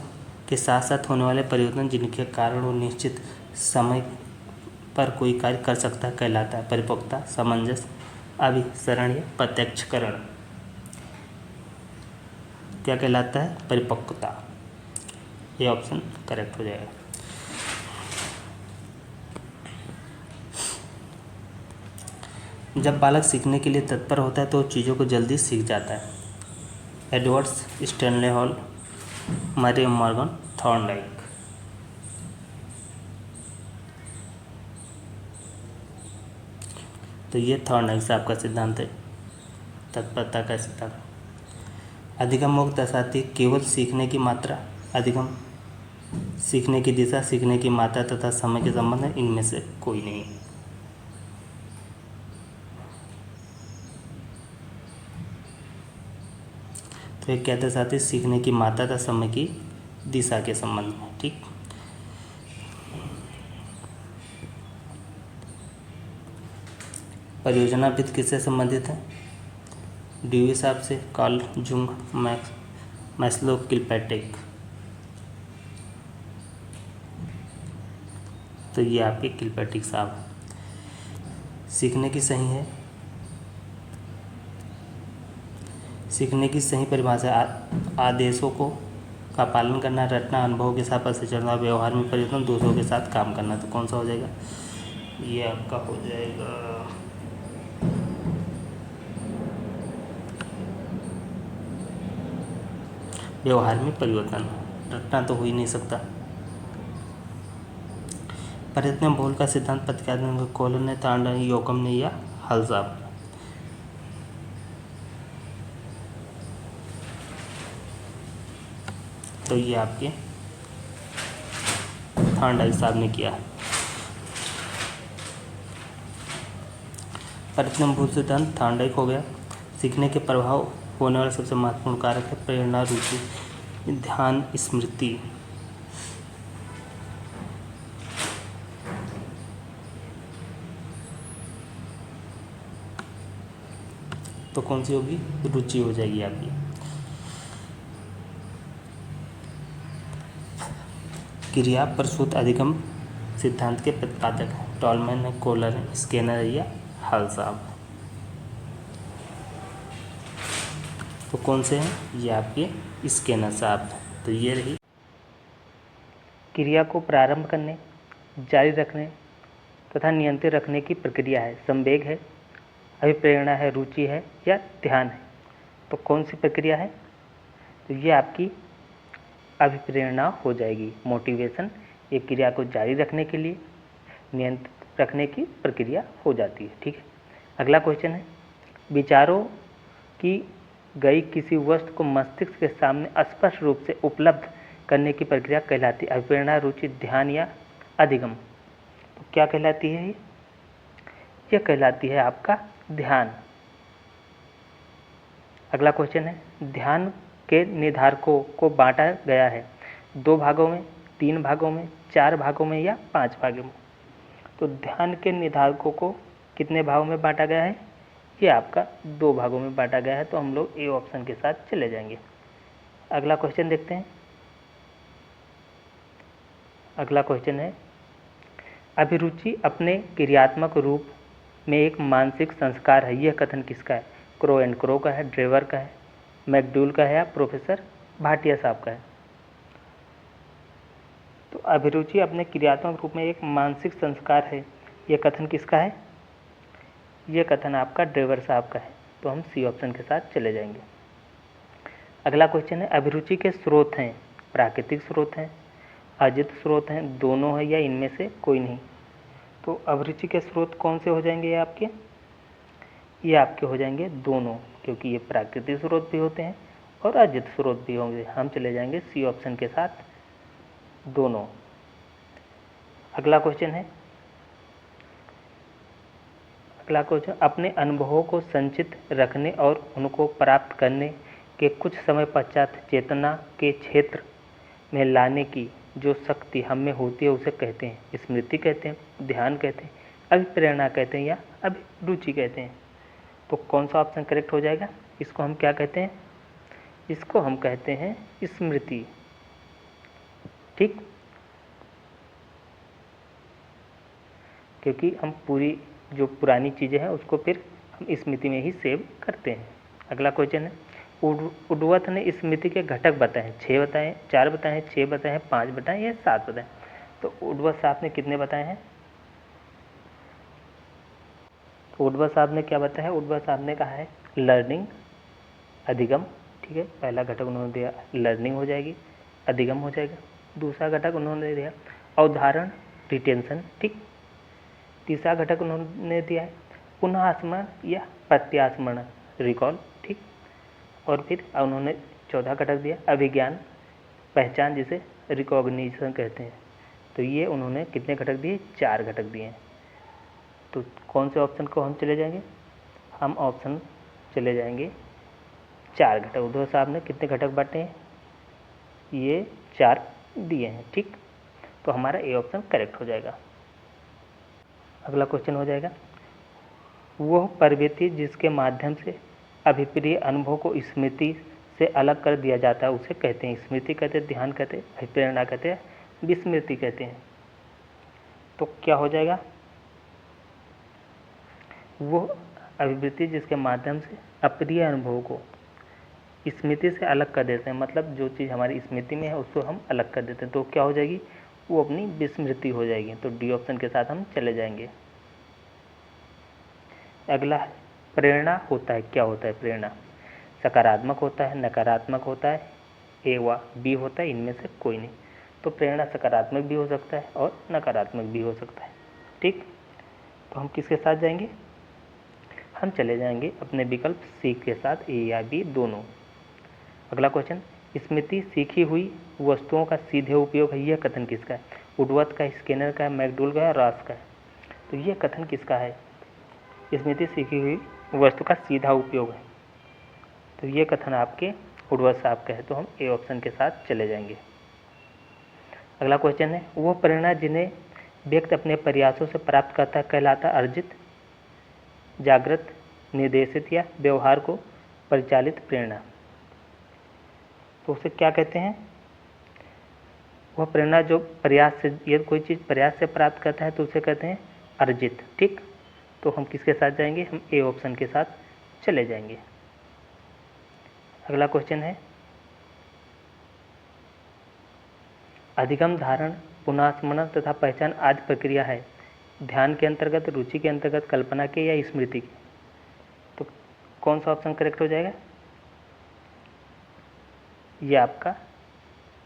के साथ साथ होने वाले परिवर्तन जिनके कारण वो निश्चित समय पर कोई कार्य कर सकता है कहलाता है परिपक्वता, सामंजस्य, अभिसरण या प्रत्यक्षकरण? क्या कहलाता है? परिपक्वता। ये ऑप्शन करेक्ट हो जाएगा। जब बालक सीखने के लिए तत्पर होता है तो चीज़ों को जल्दी सीख जाता है। एडवर्ड्स, स्टैनले हॉल, मरे मॉर्गन, थॉर्नडाइक? तो ये थॉर्नडाइक से आपका सिद्धांत है, तत्परता का सिद्धांत। अधिगम मुक्त दर्शाती केवल सीखने की मात्रा, अधिगम सीखने की दिशा, सीखने की मात्रा तथा समय के संबंध है, इनमें से कोई नहीं। तो ये क्या दर्शाती? सीखने की मात्रा तथा समय की दिशा के संबंध में, ठीक। परियोजना वित्त किससे संबंधित है? ड्यूई साहब से, कार्ल जुंग, मैस्लो, किलपैट्रिक? तो ये आपके किलपैट्रिक साहब। सीखने की सही है, सीखने की सही परिभाषा आदेशों का पालन करना, रटना, अनुभव के साथ पथ चलना, व्यवहार में परिवर्तन, दूसरों के साथ काम करना। तो कौन सा हो जाएगा? ये आपका हो जाएगा व्यवहार में परिवर्तन। रटना तो हो ही नहीं सकता। प्रयत्न बहुल का सिद्धांत प्रतिपादन कोलन ने, तांडा ने, योकम ने या हल साहब। तो ये आपके थांडाई साहब ने किया। प्रयत्न बहुल सिद्धांत थांडाई हो गया। सीखने के प्रभाव होने वाला सबसे महत्वपूर्ण कारक है प्रेरणा, रुचि, ध्यान, स्मृति। तो कौन सी होगी? रुचि हो जाएगी आपकी। क्रिया प्रसूत अधिगम सिद्धांत के प्रतिपादक हैं टॉलमैन है, कोलर है, स्किनर है या हल साहब। तो कौन से हैं? ये आपके स्किनर साहब। तो ये रही क्रिया को प्रारंभ करने, जारी रखने तथा नियंत्रित रखने की प्रक्रिया है। संवेग है, अभिप्रेरणा है, रुचि है या ध्यान है। तो कौन सी प्रक्रिया है? तो ये आपकी अभिप्रेरणा हो जाएगी। मोटिवेशन एक क्रिया को जारी रखने के लिए नियंत्रित रखने की प्रक्रिया हो जाती है। ठीक है। अगला क्वेश्चन है, विचारों की गई किसी वस्तु को मस्तिष्क के सामने स्पष्ट रूप से उपलब्ध करने की प्रक्रिया कहलाती है अभिप्रेरणा, रुचि, ध्यान या अधिगम। तो क्या कहलाती है? ये कहलाती है आपका ध्यान। अगला क्वेश्चन है, ध्यान के निर्धारकों को बांटा गया है 2 भागों में, 3 भागों में, 4 भागों में या 5 भागों में। तो ध्यान के निर्धारकों को कितने भागों में बांटा गया है? ये आपका 2 भागों में बांटा गया है। तो हम लोग ए ऑप्शन के साथ चले जाएंगे। अगला क्वेश्चन देखते हैं। अगला क्वेश्चन है, अभिरुचि अपने क्रियात्मक रूप में एक मानसिक संस्कार है। यह कथन किसका है? क्रो एंड क्रो का है, ड्रेवर का है, मैकडूल का है या प्रोफेसर भाटिया साहब का है। तो अभिरुचि अपने क्रियात्मक रूप में एक मानसिक संस्कार है, यह कथन किसका है? यह कथन आपका ड्रेवर साहब का है। तो हम सी ऑप्शन के साथ चले जाएंगे। अगला क्वेश्चन है, अभिरुचि के स्रोत हैं प्राकृतिक स्रोत हैं, अर्जित स्रोत हैं, दोनों है या इनमें से कोई नहीं। तो अभिरुचि के स्रोत कौन से हो जाएंगे? ये आपके हो जाएंगे दोनों, क्योंकि ये प्राकृतिक स्रोत भी होते हैं और अर्जित स्रोत भी होंगे। हम चले जाएंगे सी ऑप्शन के साथ, दोनों। अगला क्वेश्चन है, अगला क्वेश्चन, अपने अनुभवों को संचित रखने और उनको प्राप्त करने के कुछ समय पश्चात चेतना के क्षेत्र में लाने की जो शक्ति हम में होती है उसे कहते हैं स्मृति कहते हैं, ध्यान कहते हैं, अभिप्रेरणा कहते हैं या अभिरुचि कहते हैं। तो कौन सा ऑप्शन करेक्ट हो जाएगा? इसको हम क्या कहते हैं? इसको हम कहते हैं स्मृति। ठीक, क्योंकि हम पूरी जो पुरानी चीज़ें हैं उसको फिर हम स्मृति में ही सेव करते हैं। अगला क्वेश्चन है, उड्डवत ने स्मृति के घटक बताए हैं। 6 बताएं, 4 बताएं, 6 बताएं, 5 बताएं या 7 बताएं। तो उड्डवत साहब ने कितने बताए हैं? उड्डवत साहब ने क्या बताया है? उड्डवत साहब ने कहा है लर्निंग, अधिगम। ठीक है, पहला घटक उन्होंने दिया लर्निंग हो जाएगी, अधिगम हो जाएगा। दूसरा घटक उन्होंने दिया अवधारण, रिटेंशन। ठीक, तीसरा घटक उन्होंने दिया है पुनः स्मरण या प्रत्यास्मरण, रिकॉल। ठीक, और फिर उन्होंने चौथा घटक दिया अभिज्ञान, पहचान, जिसे रिकॉग्निशन कहते हैं। तो ये उन्होंने कितने घटक दिए? 4 घटक दिए हैं। तो कौन से ऑप्शन को हम चले जाएंगे? हम ऑप्शन चले जाएंगे 4 घटक। उद्धव साहब ने कितने घटक बांटे हैं? ये 4 दिए हैं। ठीक, तो हमारा ए ऑप्शन करेक्ट हो जाएगा। अगला क्वेश्चन हो जाएगा, वह प्रवृत्ति जिसके माध्यम से अभिप्रिय अनुभव को स्मृति से अलग कर दिया जाता है उसे कहते हैं स्मृति कहते हैं, ध्यान कहते हैं, अभिप्रेरणा कहते हैं, विस्मृति कहते हैं। तो क्या हो जाएगा? वह अभिवृत्ति जिसके माध्यम से अप्रिय अनुभव को स्मृति से अलग कर देते हैं, मतलब जो चीज़ हमारी स्मृति में है उसको हम अलग कर देते हैं। तो क्या हो जाएगी? वो अपनी विस्मृति हो जाएगी। तो डी ऑप्शन के साथ हम चले जाएंगे। अगला, प्रेरणा होता है, क्या होता है प्रेरणा? सकारात्मक होता है, नकारात्मक होता है ए व बी होता है, इनमें से कोई नहीं। तो प्रेरणा सकारात्मक भी हो सकता है और नकारात्मक भी हो सकता है। ठीक, तो हम किसके साथ जाएंगे? हम चले जाएंगे अपने विकल्प सी के साथ, ए या बी दोनों। अगला क्वेश्चन, स्मृति सीखी हुई वस्तुओं का सीधे उपयोग है, यह कथन किसका है? वुडवर्थ का, स्किनर का, मैकडूगल का, रॉस का है? तो यह कथन किसका है? स्मृति सीखी हुई वस्तु का सीधा उपयोग है, तो ये कथन आपके वुडवर्थ साहब का है, तो हम ए ऑप्शन के साथ चले जाएंगे। अगला क्वेश्चन है, वह प्रेरणा जिन्हें व्यक्ति अपने प्रयासों से प्राप्त करता है कहलाता अर्जित, जागृत, निर्देशित या व्यवहार को परिचालित प्रेरणा। तो उसे क्या कहते हैं? वह प्रेरणा जो प्रयास से, यदि कोई चीज़ प्रयास से प्राप्त करता है तो उसे कहते हैं अर्जित। ठीक, तो हम किसके साथ जाएंगे? हम ए ऑप्शन के साथ चले जाएंगे। अगला क्वेश्चन है, अधिगम, धारण, पुनः स्मरण तथा पहचान आदि प्रक्रिया है ध्यान के अंतर्गत, रुचि के अंतर्गत, कल्पना के या स्मृति के? तो कौन सा ऑप्शन करेक्ट हो जाएगा? ये आपका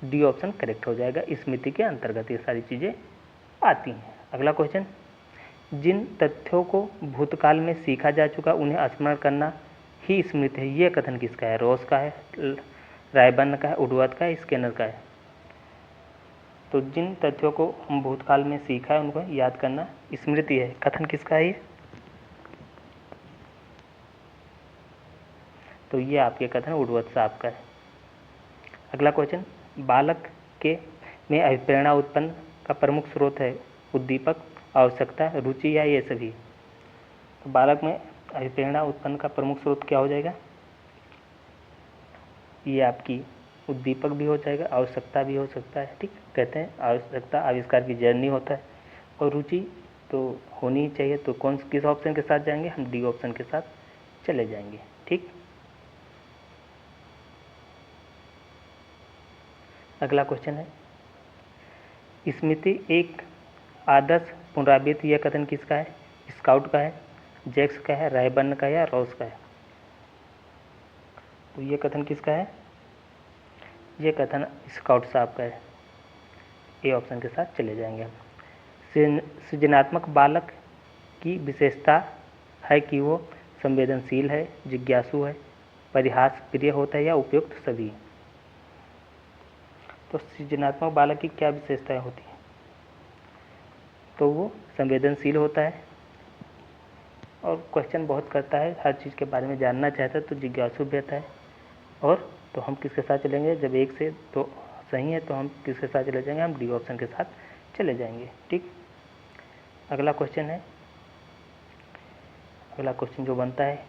डी ऑप्शन करेक्ट हो जाएगा। स्मृति के अंतर्गत ये सारी चीज़ें आती हैं। अगला क्वेश्चन, जिन तथ्यों को भूतकाल में सीखा जा चुका उन्हें स्मरण करना ही स्मृति है, यह कथन किसका है? रॉस का है, रायबर्न का है, वुडवर्थ का है, स्किनर का है? तो जिन तथ्यों को हम भूतकाल में सीखा है उनको याद करना स्मृति है, कथन किसका है ये? तो ये आपके कथन वुडवर्थ साहब का है। अगला क्वेश्चन, बालक के में अभिप्रेरणा उत्पन्न का प्रमुख स्रोत है उद्दीपक, आवश्यकता, रुचि या ये सभी? तो बालक में अभिप्रेरणा उत्पन्न का प्रमुख स्रोत क्या हो जाएगा? ये आपकी उद्दीपक भी हो जाएगा, आवश्यकता भी हो सकता है। ठीक, कहते हैं आवश्यकता आविष्कार की जर्नी होता है, और रुचि तो होनी ही चाहिए। तो किस ऑप्शन के साथ जाएंगे? हम डी ऑप्शन के साथ चले जाएंगे। ठीक, अगला क्वेश्चन है, स्मृति एक आदर्श पुनरावृत्ति, यह कथन किसका है? स्काउट का है, जैक्स का है, रायबर्न का या रॉस का है? तो ये कथन किसका है? ये कथन स्काउट साहब का है। ए ऑप्शन के साथ चले जाएंगे हम। सृजनात्मक बालक की विशेषता है कि वो संवेदनशील है, जिज्ञासु है, परिहास प्रिय होता है या उपयुक्त सभी? तो सृजनात्मक बालक की क्या विशेषताएं होती हैं? तो वो संवेदनशील होता है और क्वेश्चन बहुत करता है, हर चीज़ के बारे में जानना चाहता है, तो जिज्ञासु भी रहता है। और तो हम किसके साथ चलेंगे? जब एक से तो सही है तो हम किसके साथ चले जाएंगे? हम डी ऑप्शन के साथ चले जाएंगे। ठीक, अगला क्वेश्चन है, अगला क्वेश्चन जो बनता है,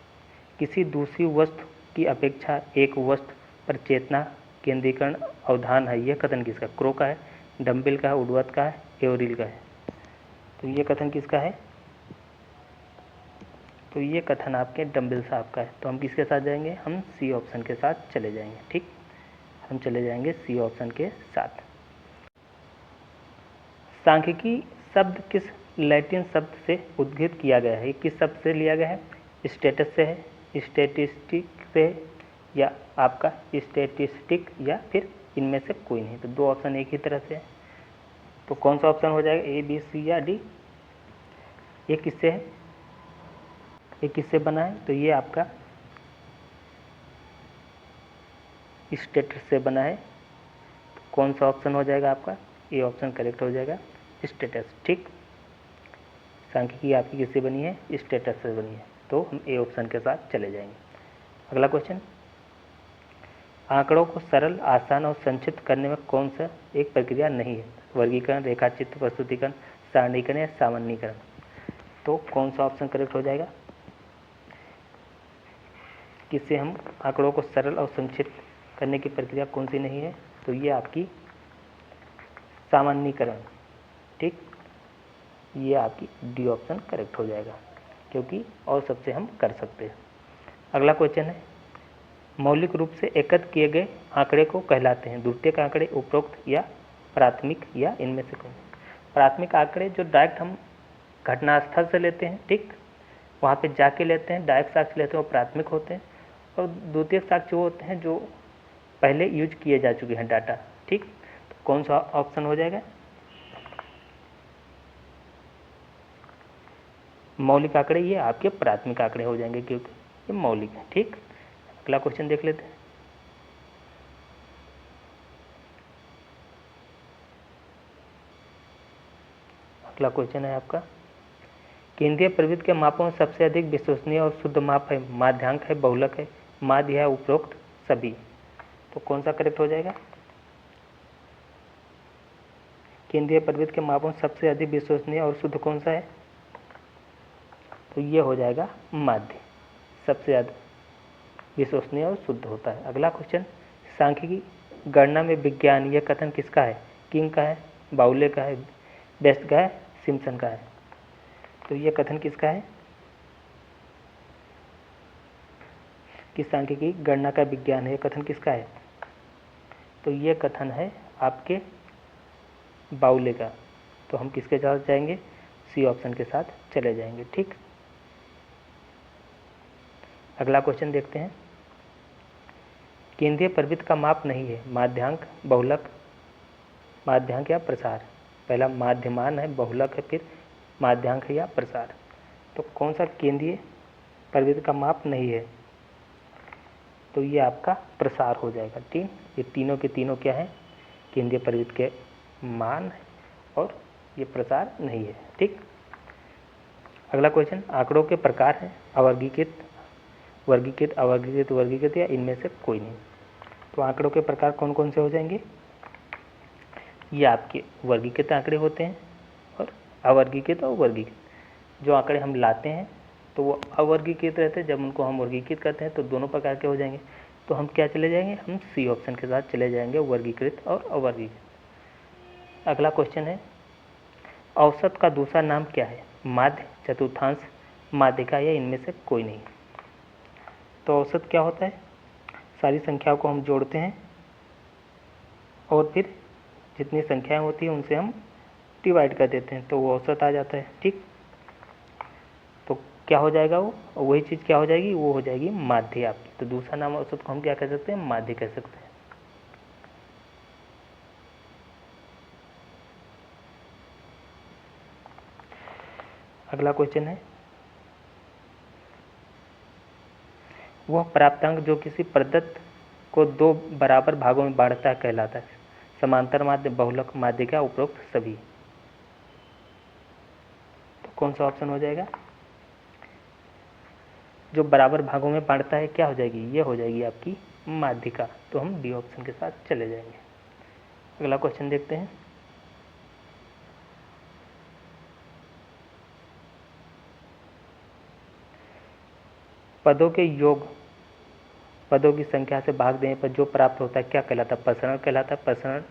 किसी दूसरी वस्तु की अपेक्षा एक वस्तु पर चेतना केंद्रीकरण अवधान है, यह कथन किसका? क्रो का है, डम्बिल का है, वुडवर्थ का है, एवरिल का है? तो ये कथन किसका है? तो ये कथन आपके डम्बिल साहब का है। तो हम किसके साथ जाएंगे? हम सी ऑप्शन के साथ चले जाएंगे। ठीक, हम चले जाएंगे सी ऑप्शन के साथ। सांख्यिकी शब्द किस लैटिन शब्द से उद्घृत किया गया है? किस शब्द से लिया गया है? स्टेटस से है, स्टेटिस्टिक से है, या आपका स्टेटिस्टिक, या फिर इनमें से कोई नहीं? तो दो ऑप्शन एक ही तरह से है, तो कौन सा ऑप्शन हो जाएगा? ए, बी, सी या डी? ये किससे है? ये किससे बना है? तो ये आपका स्टेटस से बना है। तो कौन सा ऑप्शन हो जाएगा आपका? ए ऑप्शन करेक्ट हो जाएगा, स्टेटस। ठीक, सांख्यिकी आपकी किससे बनी है? स्टेटस से बनी है, तो हम ए ऑप्शन के साथ चले जाएंगे। अगला क्वेश्चन, आंकड़ों को सरल, आसान और संक्षिप्त करने में कौन सा एक प्रक्रिया नहीं है? वर्गीकरण, रेखाचित्र, प्रस्तुतिकरण, सारणीकरण या सामान्यीकरण? तो कौन सा ऑप्शन करेक्ट हो जाएगा? किससे हम आंकड़ों को सरल और संक्षिप्त करने की प्रक्रिया कौन सी नहीं है? तो ये आपकी सामान्यीकरण। ठीक, ये आपकी डी ऑप्शन करेक्ट हो जाएगा, क्योंकि और सबसे हम कर सकते हैं। अगला क्वेश्चन है, मौलिक रूप से एकत्र किए गए आंकड़े को कहलाते हैं द्वितीयक आंकड़े, उपरोक्त या प्राथमिक, या इनमें से कौन? प्राथमिक आंकड़े जो डायरेक्ट हम घटनास्थल से लेते हैं, ठीक, वहाँ पे जाके लेते हैं, डायरेक्ट साक्ष्य लेते हैं, वो प्राथमिक होते हैं। और द्वितीयक साक्ष्य वो होते हैं जो पहले यूज किए जा चुके हैं डाटा। ठीक, तो कौन सा ऑप्शन हो जाएगा? मौलिक आंकड़े ये आपके प्राथमिक आंकड़े हो जाएंगे क्योंकि ये मौलिक है। ठीक, अगला क्वेश्चन देख लेते हैं। अगला क्वेश्चन है आपका, केंद्रीय प्रवृत्ति के मापों में सबसे अधिक विश्वसनीय और शुद्ध माप है माध्यांक है, बहुलक है, माध्य है, उपरोक्त सभी। तो कौन सा करेक्ट हो जाएगा? केंद्रीय प्रवृत्ति के मापों में सबसे अधिक विश्वसनीय और शुद्ध कौन सा है? तो ये हो जाएगा माध्य, सबसे ज़्यादा विश्वसनीय और शुद्ध होता है। अगला क्वेश्चन, सांख्यिकी गणना में विज्ञान, यह कथन किसका है? किंग का है, बाउले का है, बेस्ट का है, सिम्पसन का है। तो ये कथन किसका है कि सांख्यिकी गणना का विज्ञान है? यह कथन किसका है? तो ये कथन है आपके बाउले का। तो हम किसके साथ जाएंगे? सी ऑप्शन के साथ चले जाएंगे। ठीक, अगला क्वेश्चन देखते हैं, केंद्रीय प्रवृत्ति का माप नहीं है माध्यांक, बहुलक, माध्यांक या प्रसार। पहला माध्यमान है, बहुलक है, फिर माध्यांक है या प्रसार। तो कौन सा केंद्रीय प्रवृत्ति का माप नहीं है? तो ये आपका प्रसार हो जाएगा। ठीक, ये तीनों के तीनों क्या है? केंद्रीय प्रवृत्ति के मान है और ये प्रसार नहीं है। ठीक, अगला क्वेश्चन, आंकड़ों के प्रकार हैं अवर्गीकृत, वर्गीकृत, अवर्गीकृत, वर्गीकृत या इनमें से कोई नहीं। तो आंकड़ों के प्रकार कौन कौन से हो जाएंगे? ये आपके वर्गीकृत आंकड़े होते हैं और अवर्गीकृत और वर्गीकृत। जो आंकड़े हम लाते हैं तो वो अवर्गीकृत रहते हैं, जब उनको हम वर्गीकृत करते हैं तो दोनों प्रकार के हो जाएंगे। तो हम क्या चले जाएंगे? हम सी ऑप्शन के साथ चले जाएंगे, वर्गीकृत और अवर्गीकृत। अगला क्वेश्चन है, औसत का दूसरा नाम क्या है? माध्य, चतुर्थांश, माध्यिका या इनमें से कोई नहीं। तो औसत क्या होता है? सारी संख्याओं को हम जोड़ते हैं और फिर जितनी संख्याएं होती हैं उनसे हम डिवाइड कर देते हैं तो वो औसत आ जाता है। ठीक, तो क्या हो जाएगा? वो वही चीज़ क्या हो जाएगी? वो हो जाएगी माध्य आपकी। तो दूसरा नाम औसत को हम क्या कह सकते हैं? माध्य कह सकते हैं। अगला क्वेश्चन है, वह प्राप्तांक जो किसी प्रदत्त को दो बराबर भागों में बांटता है कहलाता है समांतर माध्य, बहुलक, माध्यिका, उपरोक्त सभी। तो कौन सा ऑप्शन हो जाएगा? जो बराबर भागों में बांटता है क्या हो जाएगी? ये हो जाएगी आपकी माध्यिका। तो हम डी ऑप्शन के साथ चले जाएंगे। अगला क्वेश्चन देखते हैं, पदों के योग पदों की संख्या से भाग देने पर जो प्राप्त होता है क्या कहलाता है? प्रसरण कहलाता है, प्रसरण,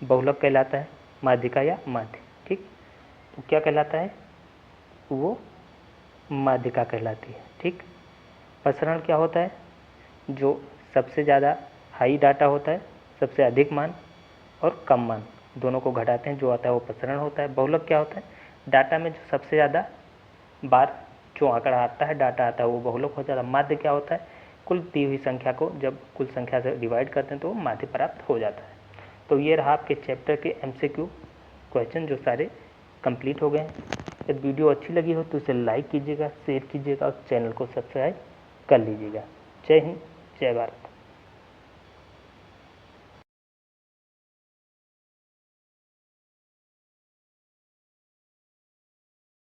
बहुलक कहलाता है, माध्यिका या माध्य। ठीक, तो क्या कहलाता है? वो माध्यिका कहलाती है। ठीक, प्रसरण क्या होता है? जो सबसे ज़्यादा हाई डाटा होता है, सबसे अधिक मान और कम मान दोनों को घटाते हैं, जो आता है वो प्रसरण होता है। बहुलक क्या होता है? डाटा में जो सबसे ज़्यादा बार जो आंकड़ा आता है, डाटा आता है, वो बहुलक हो जाता है। माध्य क्या होता है? कुल दी हुई संख्या को जब कुल संख्या से डिवाइड करते हैं तो माध्य प्राप्त हो जाता है। तो ये रहा आपके चैप्टर के MCQ क्वेश्चन जो सारे कंप्लीट हो गए हैं। यदि वीडियो अच्छी लगी हो तो इसे लाइक कीजिएगा, शेयर कीजिएगा और चैनल को सब्सक्राइब कर लीजिएगा। जय हिंद, जय भारत।